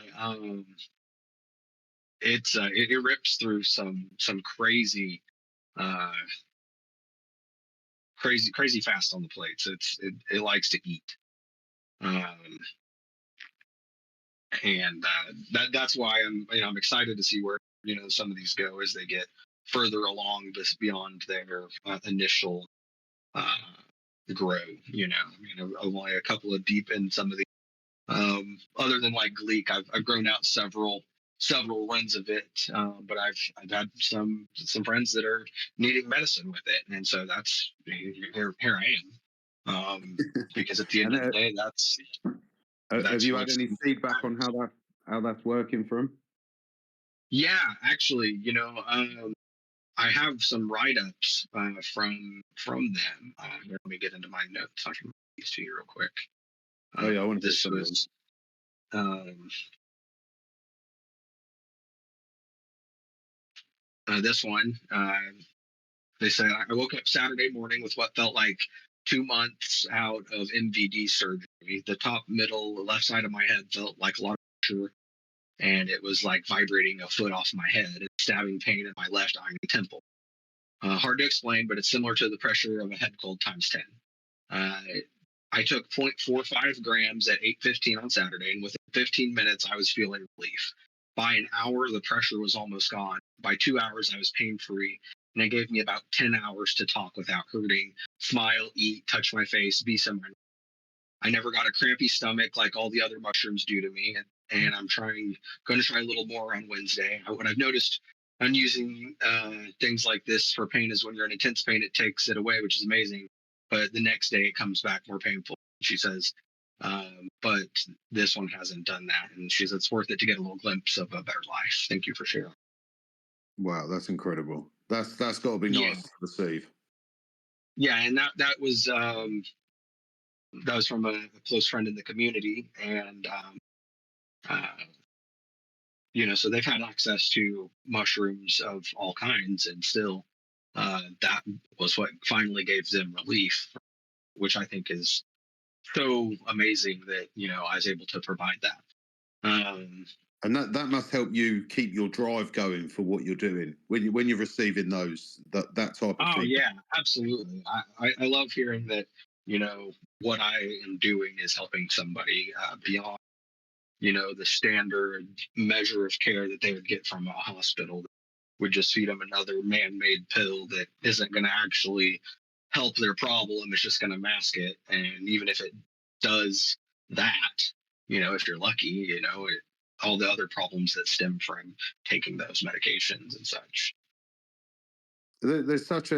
it rips through some crazy crazy fast on the plates. It likes to eat, and that's why I'm excited to see where some of these go as they get further along this beyond their initial grow. I'm only a couple of deep in some of the other than like Gleek, I've grown out several runs of it, but I've had some friends that are needing medicine with it, and so that's here I am, because at the end of the day, that's have you had any feedback on how that's working for them? Yeah, actually, I have some write-ups from them. Let me get into my notes. I can read these to you real quick. Oh yeah, I want to this was this one. They say, I woke up Saturday morning with what felt like 2 months out of MVD surgery. The top, middle, left side of my head felt like a lot of pressure, and it was like vibrating a foot off my head and stabbing pain in my left eye and temple. Hard to explain, but it's similar to the pressure of a head cold times 10. I took 0.45 grams at 8:15 on Saturday, and within 15 minutes, I was feeling relief. By an hour, the pressure was almost gone. By 2 hours, I was pain-free, and it gave me about 10 hours to talk without hurting, smile, eat, touch my face, be somewhere. I never got a crampy stomach like all the other mushrooms do to me, and I'm going to try a little more on Wednesday. What I've noticed on using things like this for pain is when you're in intense pain, it takes it away, which is amazing. But the next day, it comes back more painful, she says. But this one hasn't done that, and she says it's worth it to get a little glimpse of a better life. Thank you for sharing. Wow, that's incredible. That's got to be nice to receive. Yeah, and that was from a close friend in the community, and so they've had access to mushrooms of all kinds, and still that was what finally gave them relief, which I think is so amazing that I was able to provide that. And that must help you keep your drive going for what you're doing when you're receiving that type of oh feedback. Yeah, absolutely. I love hearing that what I am doing is helping somebody beyond the standard measure of care that they would get from a hospital that would just feed them another man-made pill that isn't going to actually help their problem. It's just going to mask it. And even if it does that, if you're lucky, all the other problems that stem from taking those medications and such. There's that's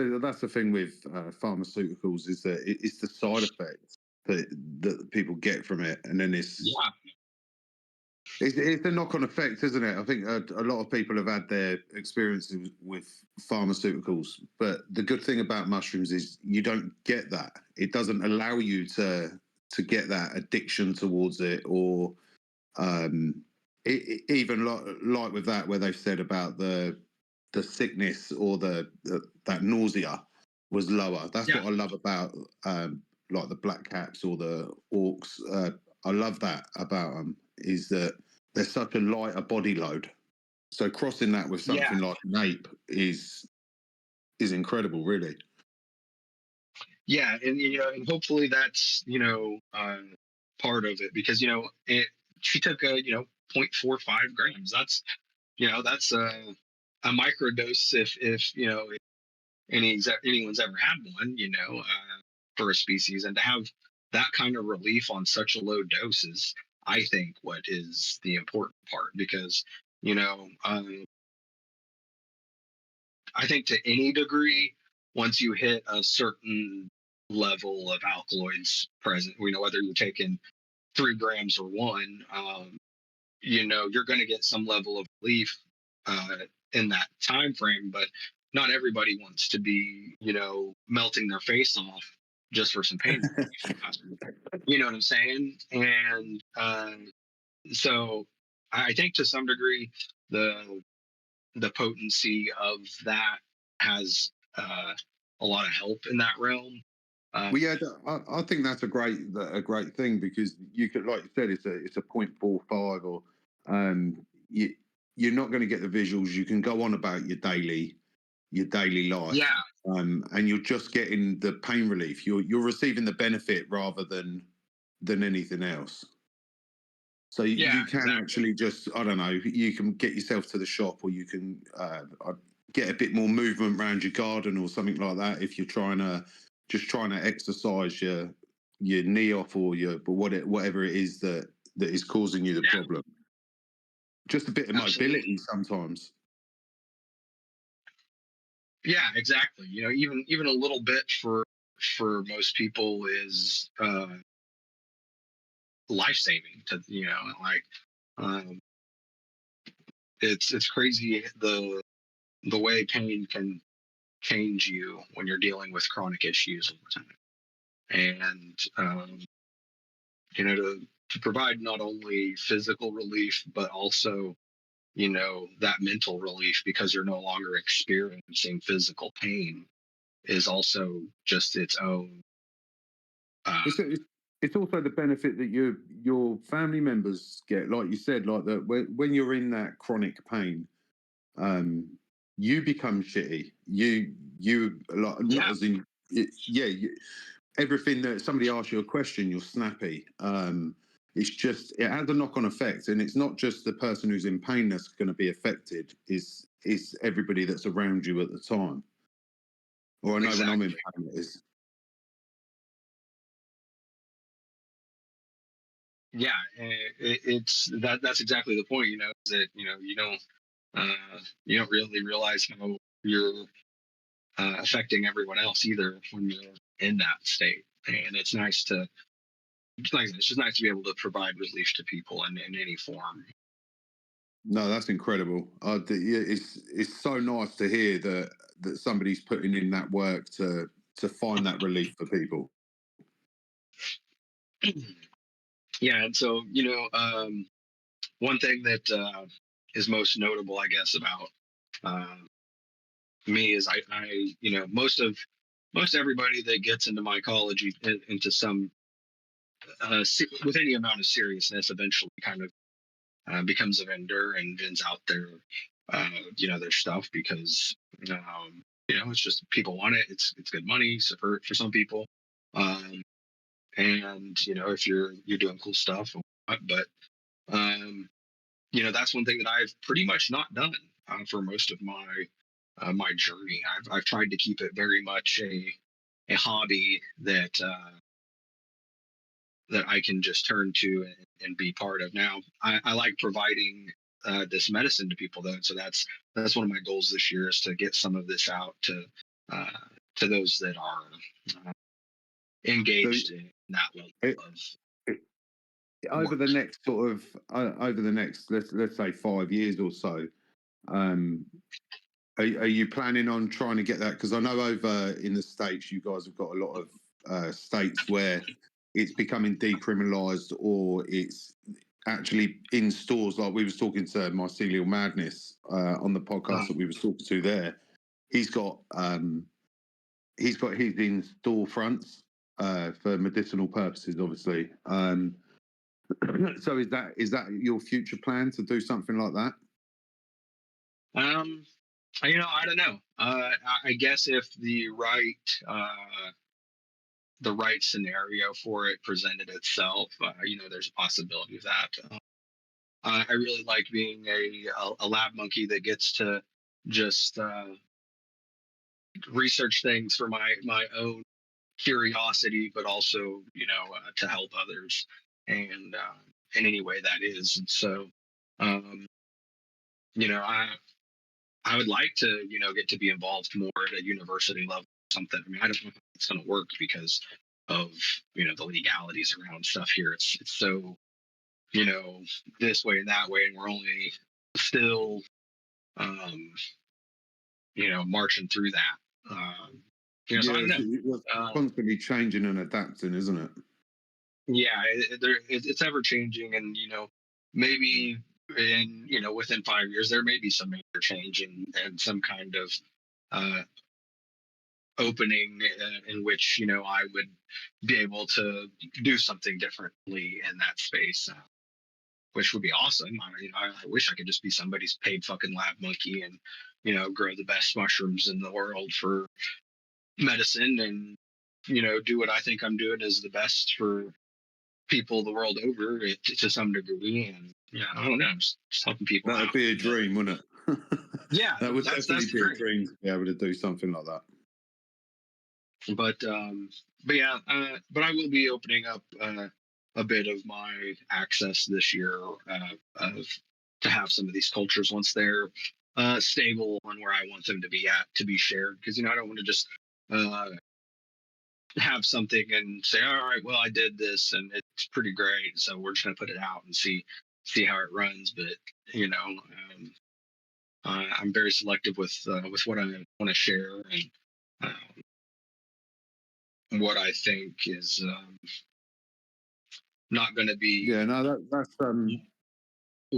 the thing with pharmaceuticals, is that it's the side effects that people get from it, and then it's It's a knock-on effect, isn't it? I think a lot of people have had their experiences with pharmaceuticals, but the good thing about mushrooms is you don't get that. It doesn't allow you to get that addiction towards it, or even like with that, where they've said about the sickness or the that nausea was lower. That's Yeah, what I love about like the black caps or the orcs. I love that about them is that they're such a lighter body load. So crossing that with yeah, something like an ape is incredible, really. yeah, and and hopefully that's part of it, because she took a 0.45 grams. That's that's a microdose, if anyone's ever had one, for a species, and to have that kind of relief on such a low dose is, I think, what is the important part, because I think to any degree, once you hit a certain level of alkaloids present, whether you're taking 3 grams or one, you're going to get some level of relief uh, in that time frame. But not everybody wants to be, melting their face off just for some pain relief. You know what I'm saying? And so I think to some degree, the potency of that has a lot of help in that realm. Well, yeah, I think that's a great thing because you could, like you said, it's a 0.45 or um, you you're not going to get the visuals. You can go on about your daily life, Yeah, and you're just getting the pain relief. You're receiving the benefit rather than anything else. So yeah, you can exactly. actually just, I don't know, you can get yourself to the shop, or you can get a bit more movement around your garden or something like that if you're trying to exercise your knee off, or whatever it is that is causing you the Yeah, problem. Just a bit of mobility absolutely. sometimes. Yeah, exactly. Even a little bit for most people is life saving. To like, um, it's crazy the way pain can change you when you're dealing with chronic issues all the time. And to provide not only physical relief, but also that mental relief, because you're no longer experiencing physical pain, is also just its own. Uh, It's also the benefit that your family members get, like you said, like that when you're in that chronic pain, um, you become shitty. You like, not yeah, as in yeah. Everything that somebody asks you a question, you're snappy. It's just it has a knock-on effect, and it's not just the person who's in pain that's going to be affected. Is everybody that's around you at the time. Or I know when I'm in exactly. pain, it is. Yeah, it's that's exactly the point. Is that you don't really realize how you're affecting everyone else either when you're in that state. And it's nice to, like I said, it's just nice to be able to provide relief to people in any form. No, that's incredible. Yeah, it's so nice to hear that somebody's putting in that work to find that relief for people. Yeah, and so one thing that is most notable, I guess, about uh, me is I most everybody that gets into mycology, into some with any amount of seriousness, eventually kind of becomes a vendor and vends out their stuff, because it's just people want it. It's good money, so for some people, um, and if you're doing cool stuff, but um, that's one thing that I've pretty much not done for most of my journey. I've tried to keep it very much a hobby that I can just turn to and be part of. Now, I like providing this medicine to people, though, so that's one of my goals this year, is to get some of this out uh, to those that are So engaged in that level it, of. it over the work. next sort of over the next let's say 5 years or so, um, are you planning on trying to get that? Because I know over in the States, you guys have got a lot of states where it's becoming decriminalised or it's actually in stores. Like we was talking to Mycelial Madness on the podcast that we was talking to there. He's got his in storefronts for medicinal purposes, obviously. So is that your future plan to do something like that? I don't know. I guess if the right scenario for it presented itself, there's a possibility of that. I really like being a lab monkey that gets to just research things for my own curiosity, but also to help others, and in any way that is. And so, um, I would like to get to be involved more at a university level or something. I mean, I don't know if it's going to work because of the legalities around stuff here. It's so this way and that way, and we're only still um, marching through that. So I Yeah, don't know. it's Um, constantly changing and adapting, isn't it? yeah, it's ever changing, and maybe in within 5 years there may be some major change and some kind of uh, opening in which I would be able to do something differently in that space. Which would be awesome. I wish I could just be somebody's paid fucking lab monkey and, grow the best mushrooms in the world for medicine and, do what I think I'm doing is the best for people the world over to some degree. And yeah, I don't know, just helping people That would out. be a But dream, wouldn't it? yeah, That would that's definitely the be a dream. dream to be able to do something like that. But yeah, but I will be opening up a bit of my access this year of to have some of these cultures once they're stable and where I want them to be at to be shared. Because I don't want to just uh, have something and say, all right, well, I did this and it's pretty great, so we're just gonna put it out and see how it runs. But I'm very selective with what I want to share and what I think is not going to be Yeah, no, that's the thing is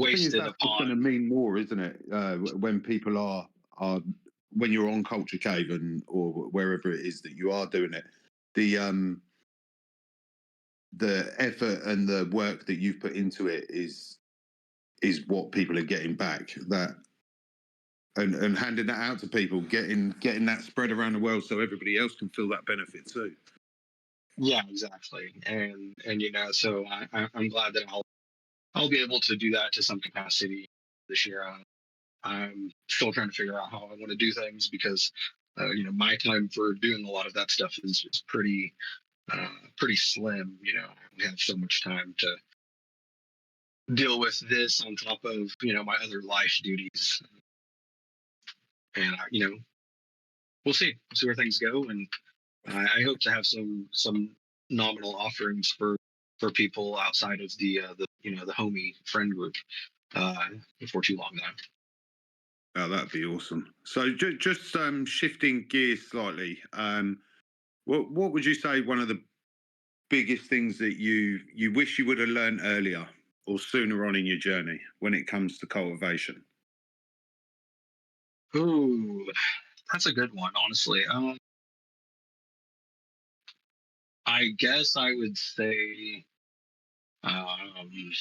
wasted that's what's going to upon. mean more, isn't it? When people are when you're on Culture Cave and or wherever it is that you are doing it, the effort and the work that you've put into it is what people are getting back. That and handing that out to people, getting that spread around the world so everybody else can feel that benefit too. Yeah, exactly. And so I'm glad that I'll be able to do that to some capacity this year. I'm still trying to figure out how I want to do things because my time for doing a lot of that stuff is pretty slim. I only have so much time to deal with this on top of my other life duties, and we'll see where things go, and I hope to have some nominal offerings for people outside of the homie friend group before too long now. Oh, that'd be awesome. So just shifting gears slightly, what would you say one of the biggest things that you wish you would have learned earlier or sooner on in your journey when it comes to cultivation? Ooh, that's a good one, honestly. I guess I would say um,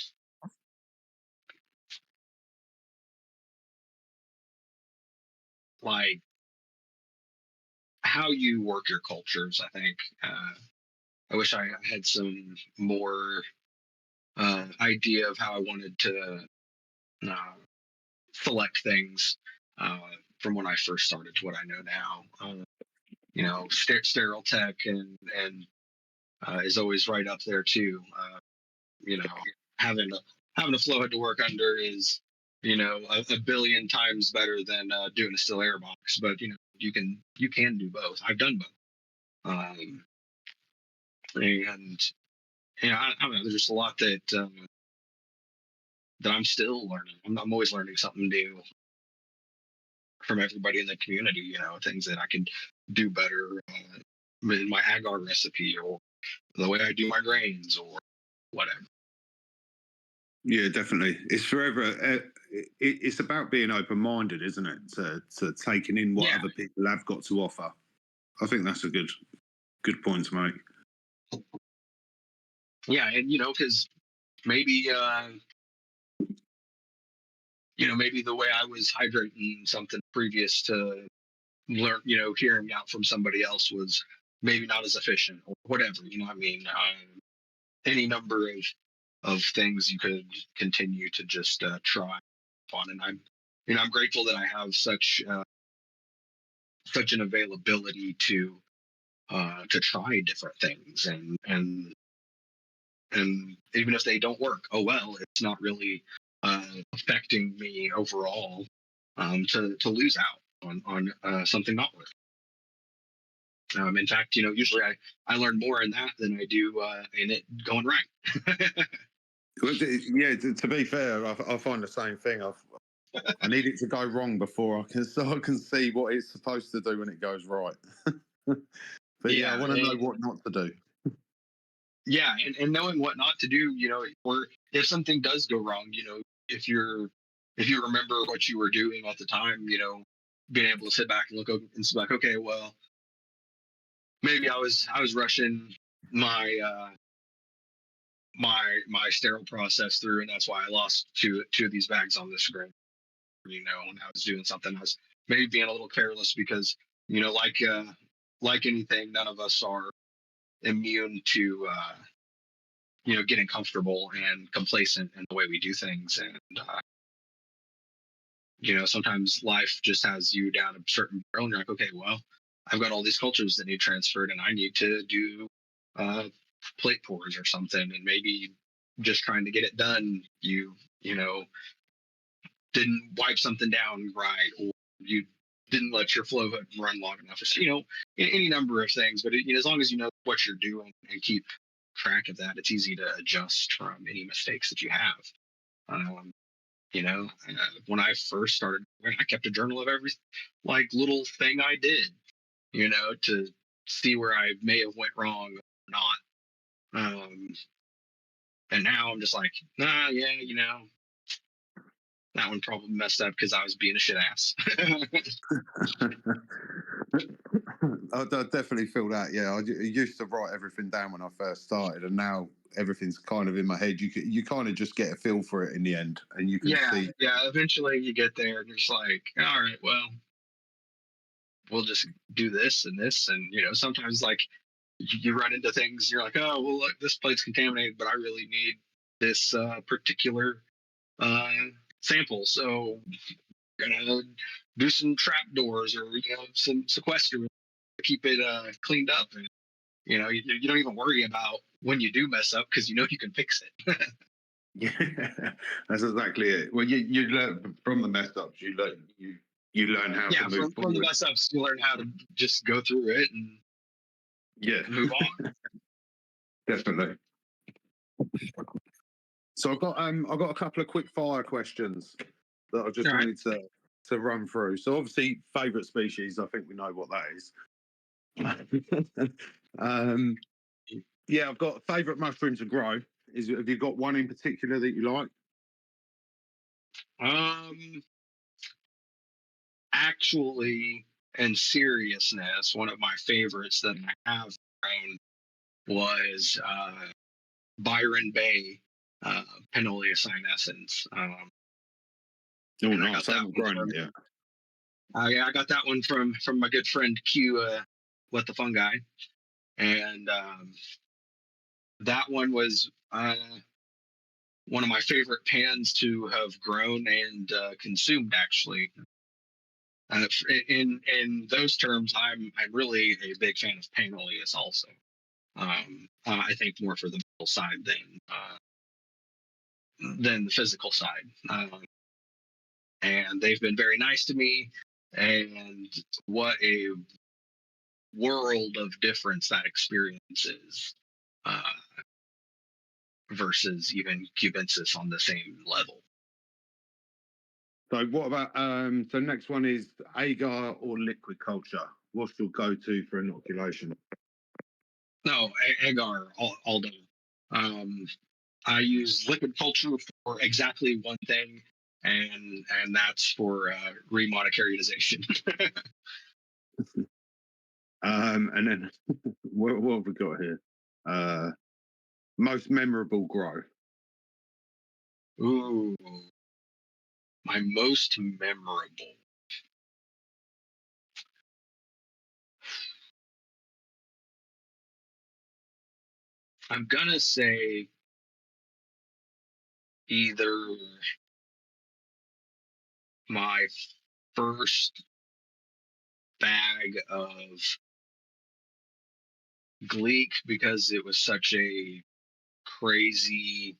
like how you work your cultures. I think I wish I had some more idea of how I wanted to uh, select things from when I first started to what I know now. Sterile tech and is always right up there too. You know, having a flow head to work under is a billion times better than doing a still air box. But you can do both. I've done both, and I don't know. There's just a lot that I'm still learning. I'm always learning something new from everybody in the community. Things that I can do better in my agar recipe, or the way I do my grains, or whatever. Yeah, definitely. It's forever. It's about being open-minded, isn't it? To taking in what Yeah, other people have got to offer. I think that's a good point to make. yeah, and because maybe maybe the way I was hydrating something previous to learn, hearing out from somebody else was maybe not as efficient or whatever. I mean, any number of things you could continue to just try on, and I'm grateful that I have such an availability to try different things, and even if they don't work, oh well, it's not really affecting me overall, to lose out on something not working. In fact, usually I learn more in that than I do in it going right. Well, yeah, to be fair, I find the same thing. I need it to go wrong before I can see what it's supposed to do when it goes right. But yeah, I Yeah, want to know what not to do. yeah, and knowing what not to do, or if something does go wrong, if you're if you remember what you were doing at the time, being able to sit back and look and be like, okay, well, maybe I was rushing my my sterile process through, and that's why I lost two of these bags on the screen. When I was doing something, I was maybe being a little careless, because like anything, none of us are immune to getting comfortable and complacent in the way we do things, and sometimes life just has you down a certain barrel, and you're like, okay, well, I've got all these cultures that need transferred, and I need to do uh, plate pours or something, and maybe just trying to get it done, you know didn't wipe something down right, or you didn't let your flow hood run long enough, or any number of things. But as long as you know what you're doing and keep track of that, it's easy to adjust from any mistakes that you have. Um, when I first started, I kept a journal of every little thing I did, to see where I may have went wrong or not. And now I'm just like, nah, yeah, that one probably messed up because I was being a shit ass. I definitely feel that. Yeah, I used to write everything down when I first started, and now everything's kind of in my head. You kind of just get a feel for it in the end, and you can Yeah, see. yeah. Eventually, you get there, and you're just like, all right, well, we'll just do this and this, and sometimes you run into things. You're like, oh, well, look, this plate's contaminated, but I really need this particular uh, sample, so I'm gonna do some trap doors, or some sequester to keep it cleaned up, and you don't even worry about when you do mess up, because you can fix it. Yeah, that's exactly it. Well, you learn from the mess ups. You learn how to Yeah, move from the forward. mess ups, you learn how to just go through it and Yeah, move on. definitely. So I've got a couple of quick fire questions that I just All right. wanted to run through. So obviously, favourite species. I think we know what that is. um, yeah, I've got favourite mushroom to grow. Have you got one in particular that you like? Um, Actually, in seriousness, one of my favorites that I have grown was Byron Bay Pinolia sinensis. Oh, And I got nice. I that haven't one grown from it yet. I got that one from my good friend Q, What the Fungi, and that one was one of my favorite pans to have grown and consumed. Actually, in those terms, I'm really a big fan of Panolius also. I think more for the mental side than the physical side. And they've been very nice to me. And what a world of difference that experience is. Uh, versus even cubensis on the same level. So what about so next one is agar or liquid culture? What's your go-to for inoculation? No, agar all day. I use liquid culture for exactly one thing, and that's for remonocariotization. And then what have we got here? Most memorable grow. Ooh, my most memorable. I'm gonna say either my first bag of Gleek, because it was such a crazy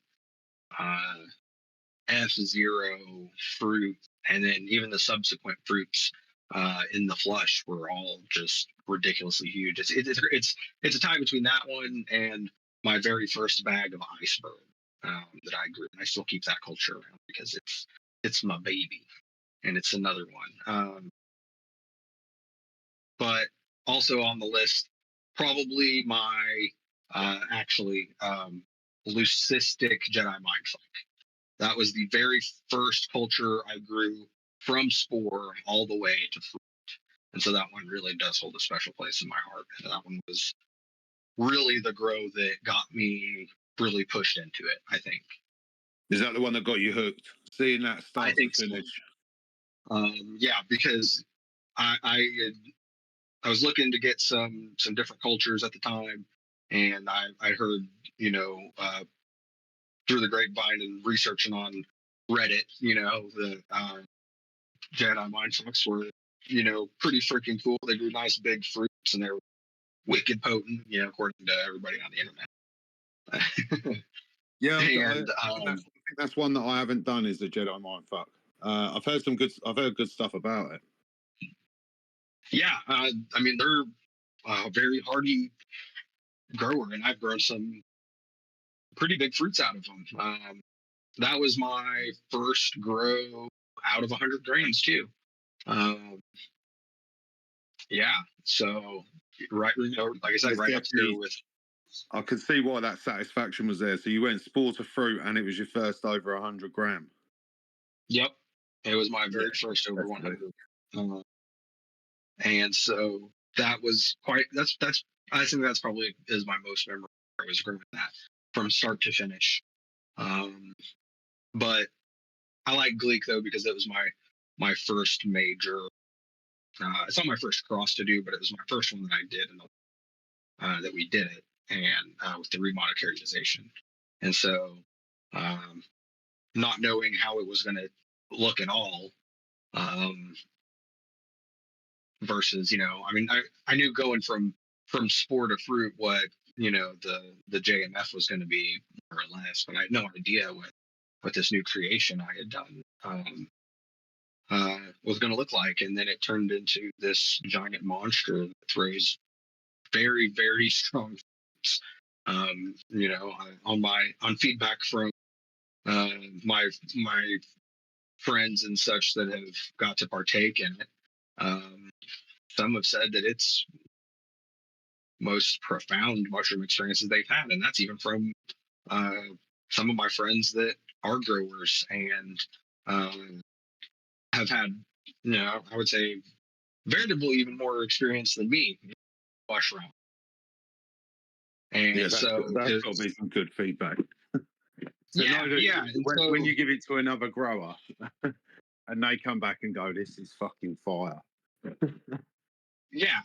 uh, F0 fruit, and then even the subsequent fruits in the flush were all just ridiculously huge. It's a tie between that one and my very first bag of iceberg that I grew, and I still keep that culture around because it's my baby, and it's another one. But also on the list, probably my leucistic Jedi Mindfuck. That was the very first culture I grew from spore all the way to fruit. And so that one really does hold a special place in my heart. And that one was really the grow that got me really pushed into it, I think. Is that the one that got you hooked? Seeing that start I think to finish. So. Yeah, because I was looking to get some different cultures at the time, and I heard, through the grapevine and researching on Reddit, the Jedi mind flux were, pretty freaking cool. They grew nice big fruits, and they were wicked potent, according to everybody on the internet. Yeah, And I think that's one that I haven't done is the Jedi Mindfuck. I've heard good stuff about it. yeah, I mean they're a very hardy grower, and I've grown some pretty big fruits out of them. That was my first grow out of 100 grains too. Um, yeah, so right, like I said, right up there with. I can see why that satisfaction was there. So you went spore to fruit, and it was your first over 100 gram. Yep, it was my very first over definitely. 100. And so that was quite. That's. I think that's probably is my most memorable. I was growing that from start to finish. But I like Gleek though because it was my first major. It's not my first cross to do, but it was my first one that I did, and that we did it, and with the remonocariotization. And so, not knowing how it was going to look at all, versus, I mean, I knew going from spore to fruit what, the JMF was going to be more or less, but I had no idea what this new creation I had done was going to look like. And then it turned into this giant monster that throws very, very strong fruits. On feedback from my friends and such that have got to partake in it. Some have said that it's most profound mushroom experiences they've had, and that's even from some of my friends that are growers and have had, I would say, veritably even more experience than me mushroom. And yeah, so that's got to be some good feedback. Yeah. When you give it to another grower and they come back and go, "This is fucking fire." Yeah,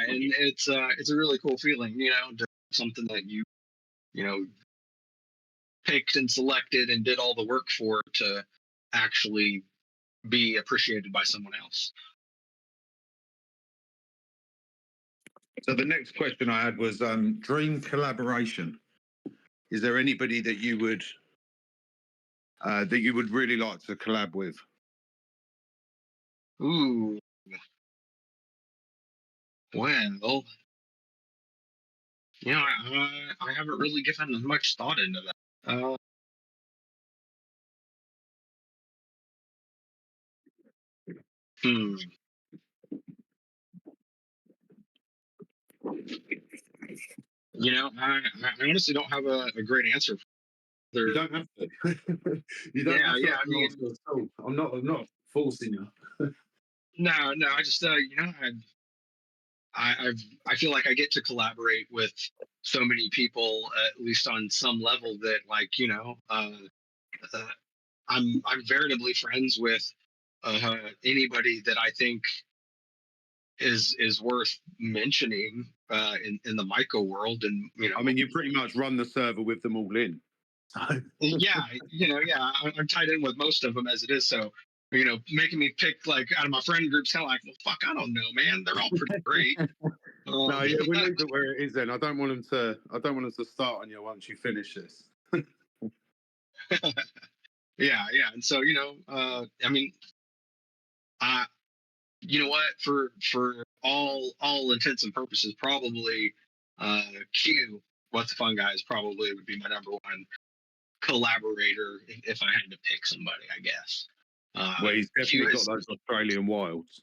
and it's a really cool feeling, to something that you picked and selected and did all the work for to actually be appreciated by someone else. So the next question I had was dream collaboration. Is there anybody that you would really like to collab with? Ooh, well, I haven't really given much thought into that. Uh, hmm. I honestly don't have a great answer. You There, don't have to. You don't yeah, have to yeah. have I an mean, answer at all. I'm not forcing you. no, no. I just, I feel like I get to collaborate with so many people, at least on some level, that like, uh, I'm veritably friends with anybody that I think is worth mentioning in the myco world, and I mean, you pretty much run the server with them all in. So yeah, yeah, I'm tied in with most of them as it is. So, making me pick like out of my friend groups, kind of like, well, fuck, I don't know, man. They're all pretty great. no, yeah, we'll leave it where it is. Then I don't want them to. I don't want us to start on you once you finish this. Yeah, yeah. And so, I mean, I, you know what, for all intents and purposes, probably Q, what's the fungi is probably would be my number one collaborator if I had to pick somebody, I guess. Well, he's Q definitely got has, those Australian wilds.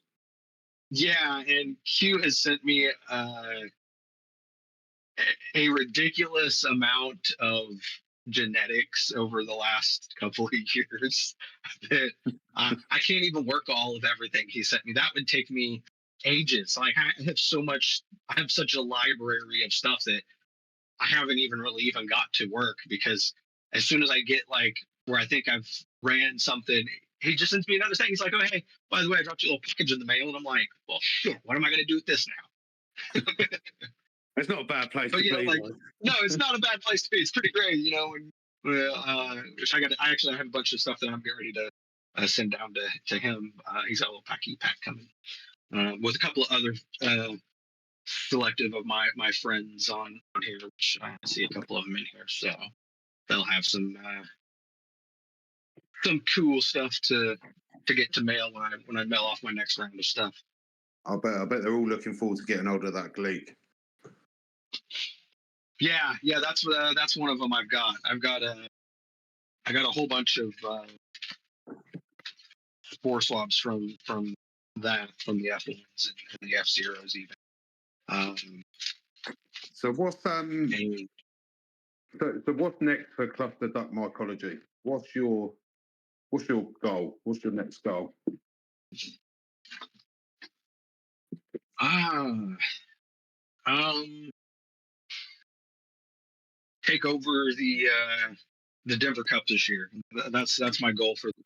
yeah, and Q has sent me a ridiculous amount of genetics over the last couple of years that I can't even work all of everything he sent me. That would take me ages. Like I have so much, I have such a library of stuff that I haven't even really even got to work, because as soon as I get like where I think I've ran something, he just sends me another thing. He's like, "Oh, hey, by the way, I dropped you a little package in the mail," and I'm like, "Well, shit, what am I going to do with this now?" It's not a bad place But to be, like, though. no, it's not a bad place to be. It's pretty great, And which I actually have a bunch of stuff that I'm getting ready to send down to him. He's got a little pack coming with a couple of other selective of my friends on here, which I see a couple of them in here, so they'll have some cool stuff to get to mail when I mail off my next round of stuff. I bet they're all looking forward to getting hold of that gleek. Yeah, yeah, that's one of them I've got. I got a whole bunch of spore swabs from the F1s and the F0s even. So what's And, so what's next for Cluster Duck Mycology? What's your goal? What's your next goal? ah, um, take over the Denver Cup this year. That's my goal for the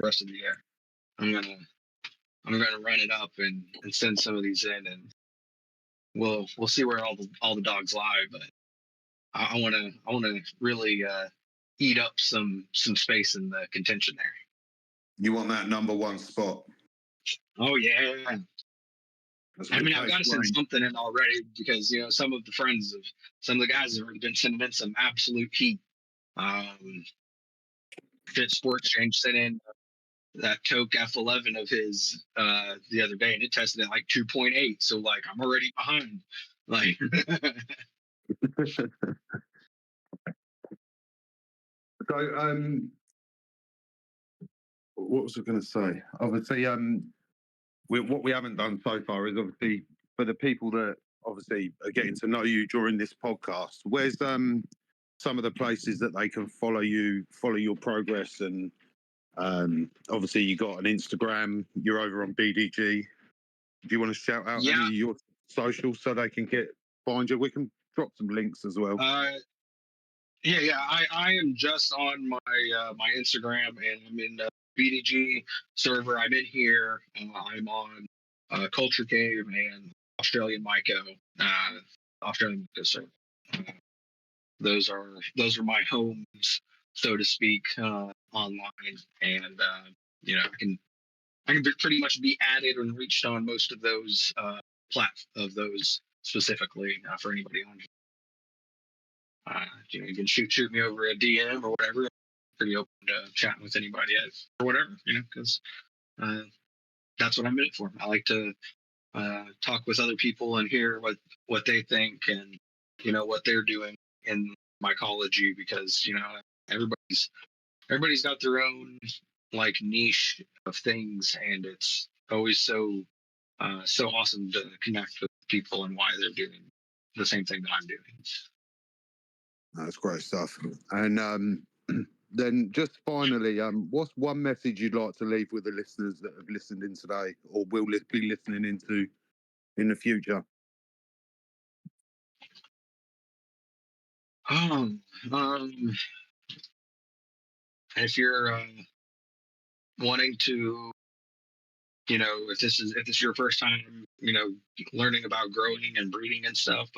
rest of the year. I'm gonna I'm gonna run it up and send some of these in, and we'll see where all the dogs lie. But I wanna really eat up some space in the contention there. You want that number one spot? Oh yeah. That's a I good mean, I've place got to to send aim. something in already, because some of the guys have already been sending in some absolute heat. Fit Sport Exchange sent in that Coke F11 of his the other day, and it tested at like 2.8. So like I'm already behind. Like So what was I going to say? Obviously, what we haven't done so far is obviously for the people that obviously are getting to know you during this podcast. Where's some of the places that they can follow your progress, and obviously you got an Instagram. You're over on BDG. Do you want to shout out yeah, any of your socials so they can find you? We can drop some links as well. yeah. I am just on my Instagram, and I'm in the BDG server. I'm in here. I'm on Culture Cave and Australian Myco, Australian Myco server. Uh, those are my homes, so to speak, online, and I can pretty much be added and reached on most of those of those specifically for anybody on. You can shoot me over a DM or whatever. Pretty open to chatting with anybody or whatever, because uh, that's what I'm in it for. I like to talk with other people and hear what they think, and what they're doing in mycology, because everybody's got their own like niche of things, and it's always so awesome to connect with people and why they're doing the same thing that I'm doing. That's great stuff. And then just finally, what's one message you'd like to leave with the listeners that have listened in today or will be listening into in the future? If you're wanting to, if this is your first time, learning about growing and breeding and stuff,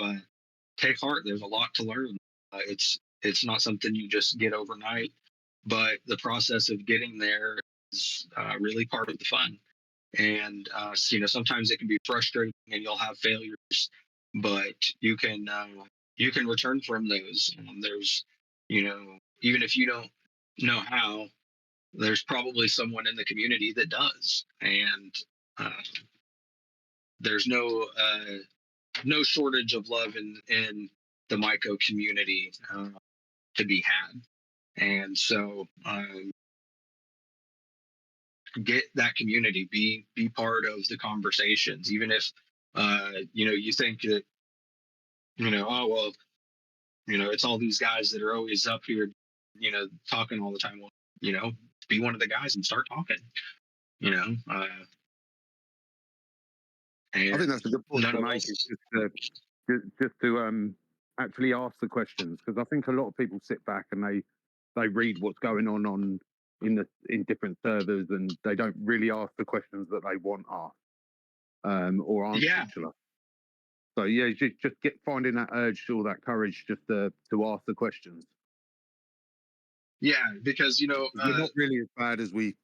take heart. There's a lot to learn. It's not something you just get overnight, but the process of getting there is really part of the fun. And sometimes it can be frustrating, and you'll have failures, but you can return from those. There's, even if you don't know how, there's probably someone in the community that does, and uh, there's no shortage of love in the myco community to be had. And so get that community, be part of the conversations, even if you think that oh well, it's all these guys that are always up here talking all the time. Well, be one of the guys and start talking. I think that's a good point to make. Just to actually ask the questions, because I think a lot of people sit back and they read what's going on in different servers, and they don't really ask the questions that they want asked or answered. Yeah. So yeah, just finding that urge or that courage just to ask the questions. Yeah, because we're not really as bad as we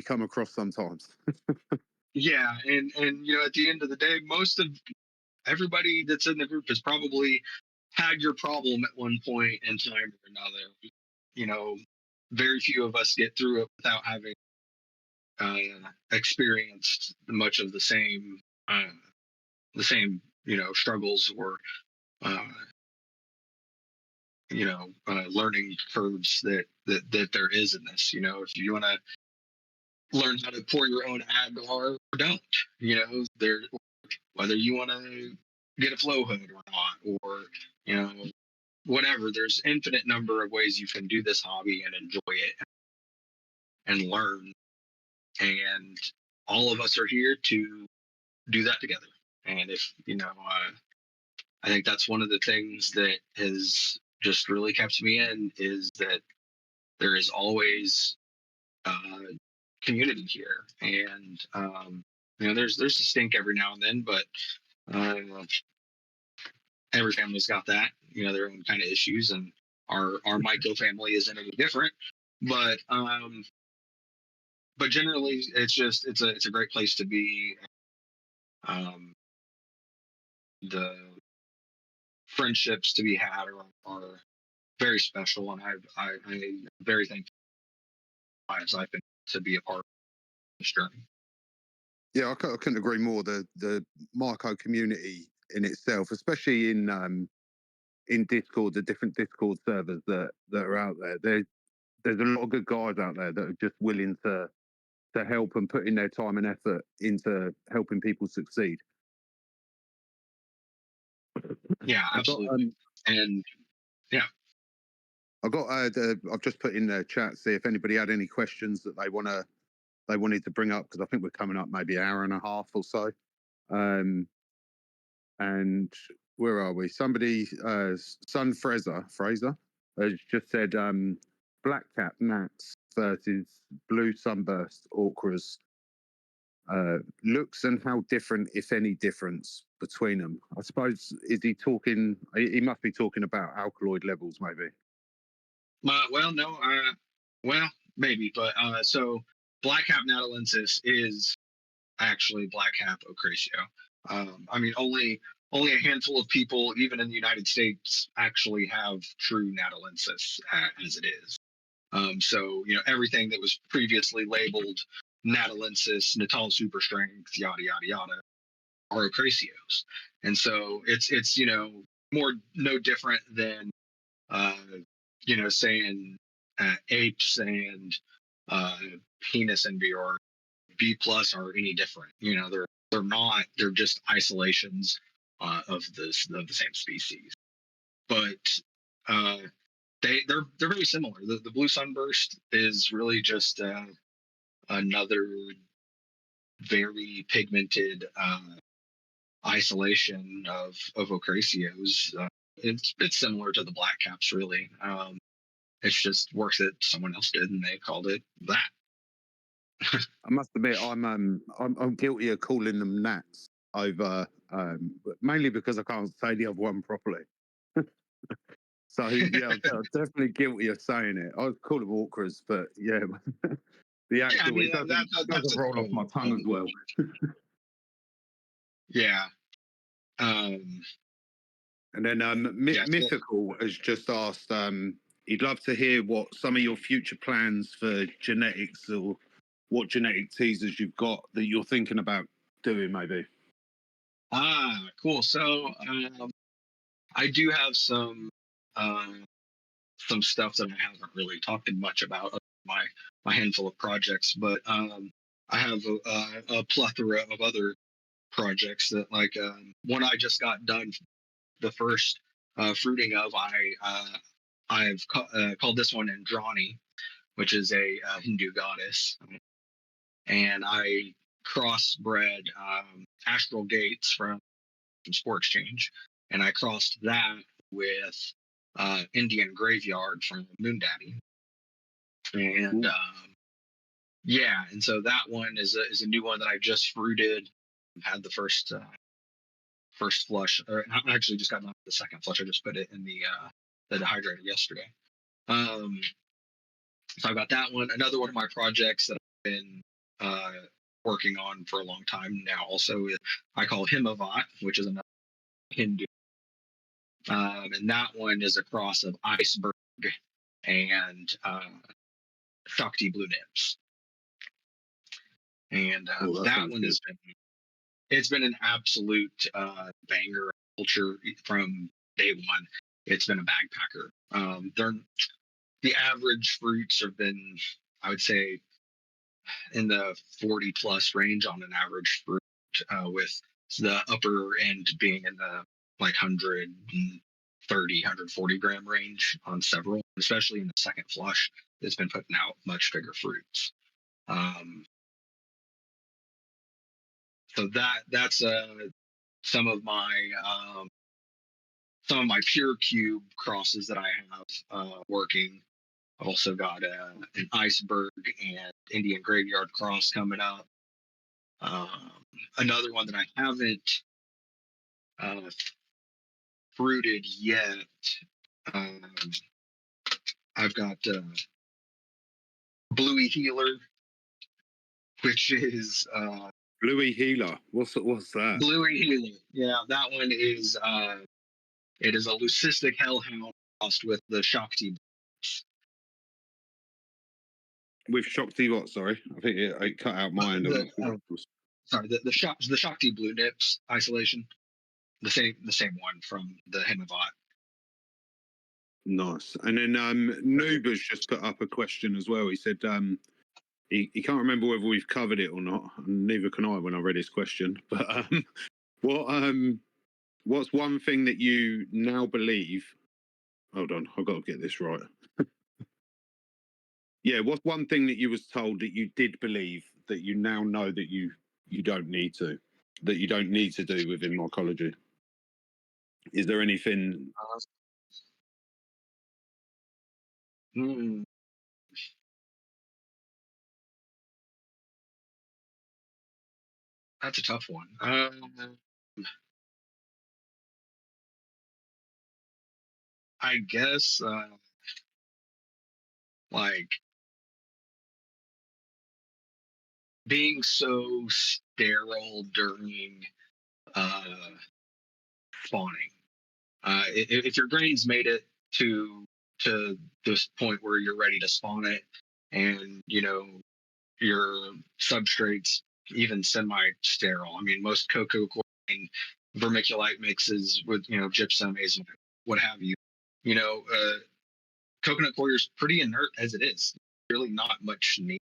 come across sometimes. Yeah, and at the end of the day, most of everybody that's in the group has probably had your problem at one point in time or another. Very few of us get through it without having experienced much of the same struggles or learning curves that there is in this. If you want to learn how to pour your own agar or don't, there, whether you want to get a flow hood or not, or whatever, there's infinite number of ways you can do this hobby and enjoy it and learn, and all of us are here to do that together. And if I think that's one of the things that has just really kept me in, is that there is always community here, and there's a stink every now and then, but every family's got that, their own kind of issues, and our myco family isn't any different. But generally, it's a great place to be. The friendships to be had are very special, and I'm very thankful as I've been to be a part of this journey. Yeah, I couldn't agree more. The myco community in itself, especially in Discord, the different Discord servers that are out there, there's a lot of good guys out there that are just willing to help and put in their time and effort into helping people succeed. Yeah, absolutely. And yeah, I've just put in the chat, see if anybody had any questions that they wanted to bring up, because I think we're coming up maybe an hour and a half or so. And where are we? Somebody, Sun Fraser has just said black cap gnats versus blue sunburst orcras. Looks and how different, if any difference between them. I suppose, is he talking, he must be talking about alkaloid levels maybe. Well, no, well, maybe, but so black cap natalensis is actually black cap ocratio. I mean, only a handful of people, even in the United States, actually have true natalensis as it is. So everything that was previously labeled natalensis, natal super strength, yada yada yada, are ocracios, and so it's more no different than uh, saying apes and uh, penis envy or B plus are any different. They're not. They're just isolations of the same species. But uh, they're very similar. The blue sunburst is really just another very pigmented isolation of Ocraceos. It's similar to the black caps, really. It's just work that someone else did, and they called it that. I must admit, I'm guilty of calling them gnats over, mainly because I can't say the other one properly. So yeah, I'm definitely guilty of saying it. I call them orcras, but yeah, the Yeah, I actual mean it that's doesn't roll off my tongue as well. Yeah. Um, And then yeah. Mythical has just asked, he'd love to hear what some of your future plans for genetics or what genetic teasers you've got that you're thinking about doing, maybe. Cool. So I do have some stuff that I haven't really talked much about my handful of projects, but I have a plethora of other projects that one I just got done. The first fruiting of I've called this one Andrani, which is a Hindu goddess, and I crossbred Astral Gates from Sport Exchange, and I crossed that with Indian Graveyard from Moon Daddy, and yeah, and so that one is a new one that I just fruited. Had the first flush, or I actually just got the second flush. I just put it in the dehydrator yesterday. So I got that one. Another one of my projects that I've been uh, working on for a long time now. Also, I call Himavat, which is another Hindu. And that one is a cross of iceberg and Shakti blue nips. And that one has been an absolute banger culture from day one. It's been a bagpacker. The average fruits have been, I would say, in the 40 plus range on an average fruit, with the upper end being in the 130, 140 gram range on several, especially in the second flush. It's been putting out much bigger fruits. So that's some of my pure cube crosses that I have working. I've also got an iceberg and Indian graveyard cross coming up. Another one that I haven't uh, fruited yet. Um, I've got Bluey Healer, which is Bluey Healer. What's that? Bluey Healer. Yeah, that one is it is a leucistic hellhound crossed with the Shakti. With Shakti what? Sorry, I think it cut out my end. The Shakti blue nips isolation. The same one from the Himavat. Nice. And then Noob has just put up a question as well. He said he can't remember whether we've covered it or not. And neither can I when I read his question. But what's one thing that you now believe? Hold on, I've got to get this right. Yeah, what's one thing that you was told that you did believe that you now know that you don't need to do within mycology? Is there anything? That's a tough one. I guess like being so sterile during spawning. If your grain's made it to this point where you're ready to spawn it, and your substrates even semi-sterile. I mean, most cocoa coir and vermiculite mixes with gypsum, azomite, what have you. coconut coir is pretty inert as it is. Really not much need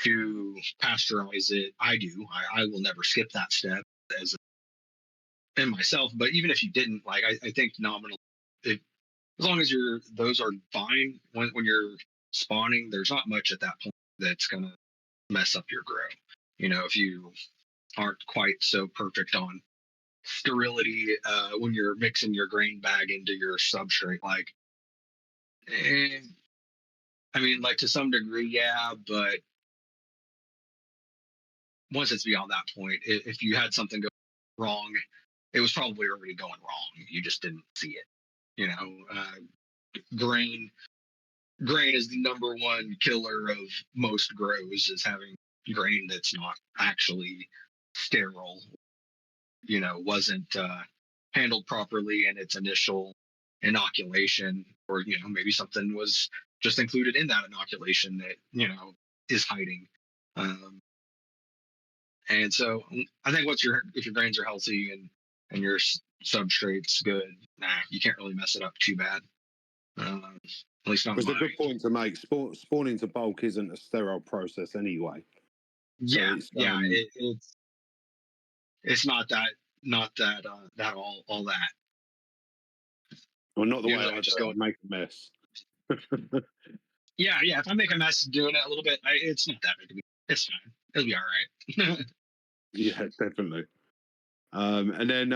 to pasteurize it. I do. I will never skip that step as in myself. But even if you didn't, like, I think nominal, if, as long as those are fine when you're spawning, there's not much at that point that's gonna mess up your grow. If you aren't quite so perfect on sterility when you're mixing your grain bag into your substrate, like, I mean, like, to some degree, yeah, but once it's beyond that point, if you had something go wrong, it was probably already going wrong. You just didn't see it. Grain is the number one killer of most grows, is having grain that's not actually sterile, wasn't handled properly in its initial inoculation, or maybe something was just included in that inoculation that is hiding. And so I think if your grains are healthy and your substrate's good, you can't really mess it up too bad. At least not. It's a good point to make. Spawning to bulk isn't a sterile process anyway. Yeah, so it's not that all that. Well, not the way I just go make a mess. Yeah. If I make a mess doing it a little bit, it's not that big. It's fine. It'll be all right. Yeah, definitely. And then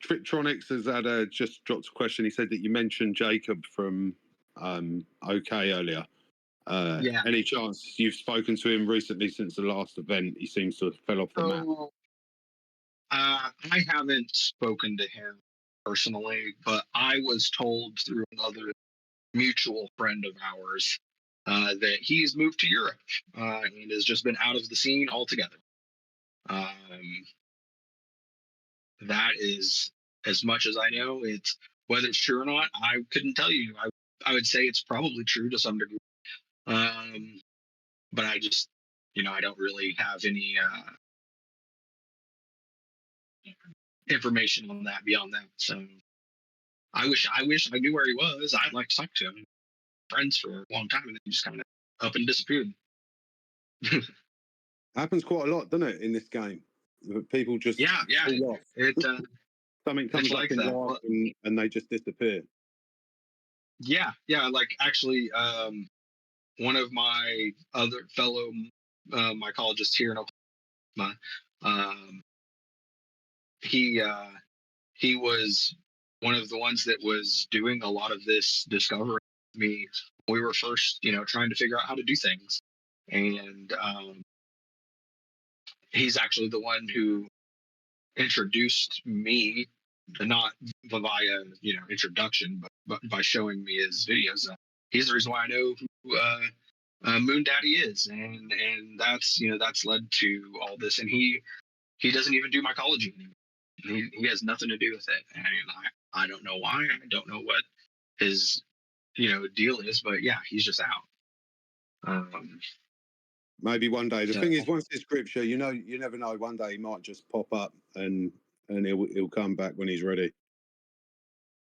Trictronics has just dropped a question. He said that you mentioned Jacob from OK earlier. Yeah. Any chance you've spoken to him recently since the last event? He seems to have fell off the map. I haven't spoken to him personally, but I was told through another mutual friend of ours that he's moved to Europe and has just been out of the scene altogether. That is as much as I know. It's whether it's true or not, I couldn't tell you. I would say it's probably true to some degree, but I just I don't really have any information on that beyond that. So I wish I knew where he was. I'd like to talk to him. Friends for a long time, and then he just kind of up and disappeared. Happens quite a lot, doesn't it, in this game? People just fall off. Something comes up in life and they just disappear. Yeah. Like, actually, one of my other fellow mycologists here in Oklahoma, he was one of the ones that was doing a lot of this discovery with me. We were first, trying to figure out how to do things, and he's actually the one who introduced me, not via introduction, but by showing me his videos. He's the reason why I know who Moon Daddy is, and that's led to all this. And he doesn't even do mycology anymore. He has nothing to do with it, and I don't know why. I don't know what his deal is, but yeah, he's just out. Maybe one day. The thing is, once it's scripture, you never know. One day he might just pop up and he'll come back when he's ready.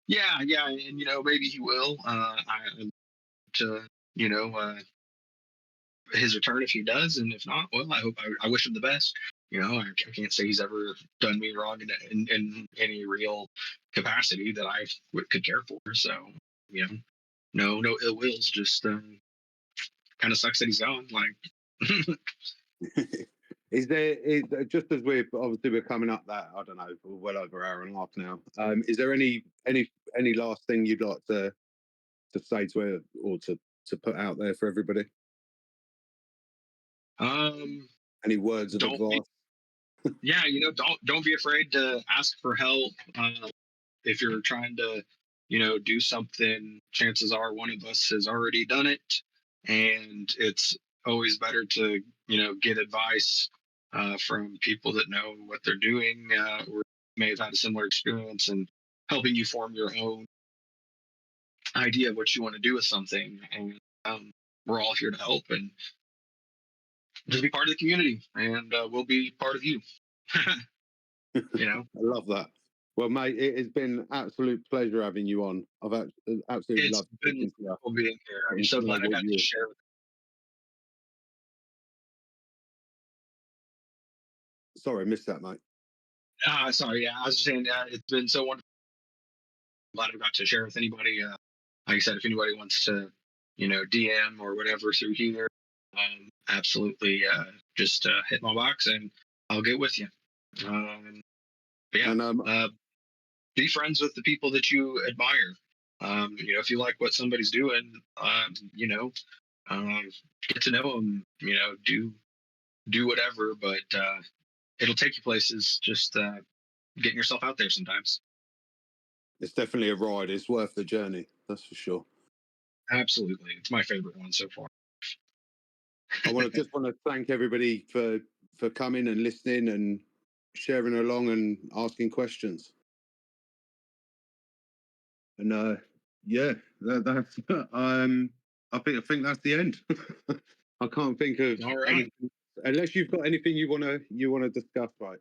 Yeah, and maybe he will. His return if he does, and if not, well, I wish him the best. I can't say he's ever done me wrong in any real capacity that I could care for. So no ill wills. Just kind of sucks that he's gone. Like. Is there just as we're coming up that, I don't know, well over an hour and a half now, is there any last thing you'd like to say to it, or to put out there for everybody? Any words of advice? Don't be afraid to ask for help. If you're trying to do something, chances are one of us has already done it, and it's always better to get advice from people that know what they're doing, or may have had a similar experience, and helping you form your own idea of what you want to do with something. And we're all here to help, and just be part of the community, and we'll be part of you. I love that. Well, mate, it has been an absolute pleasure having you on. I've absolutely It's loved been speaking to you. wonderful being here. I'm Getting so to know glad I what got to share. Sorry, I missed that, mate. Sorry, yeah, I was just saying it's been so wonderful. Glad I got to share with anybody. Like I said, if anybody wants to, DM or whatever through here, absolutely, just hit my box and I'll get with you. But yeah, And be friends with the people that you admire. If you like what somebody's doing, get to know them. Do whatever, but it'll take you places. Just getting yourself out there sometimes. it's definitely a ride. It's worth the journey. That's for sure. Absolutely, it's my favorite one so far. I just want to thank everybody for coming and listening and sharing along and asking questions. And yeah, that's I think that's the end. I can't think of All right. anything, unless you've got anything you wanna discuss, right?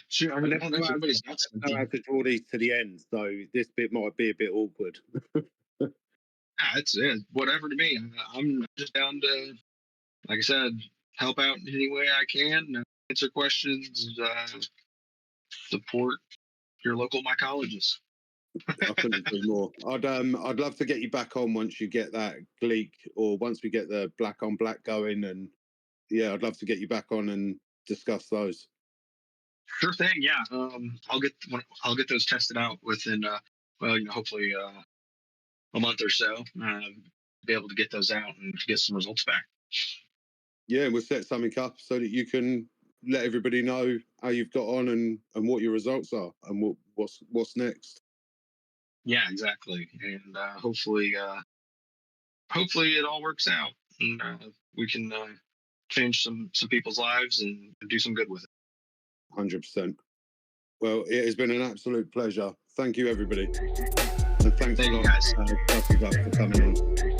Sure. I mean, unless somebody's got I know how something. to draw these to the end, so this bit might be a bit awkward. That's it. Whatever to me. I'm just down to, like I said, help out in any way I can, answer questions, support your local mycologist. I couldn't agree more. I'd love to get you back on once you get that gleek, or once we get the black on black going, and yeah, I'd love to get you back on and discuss those. Sure thing. Yeah. I'll get those tested out within hopefully a month or so. Be able to get those out and get some results back. Yeah, we'll set something up so that you can let everybody know how you've got on and what your results are and what's next. Yeah, exactly. And hopefully it all works out, and we can change some people's lives and do some good with it. 100%. Well, it has been an absolute pleasure. Thank you, everybody. And thanks a lot, guys. ClusterDuck, for coming on.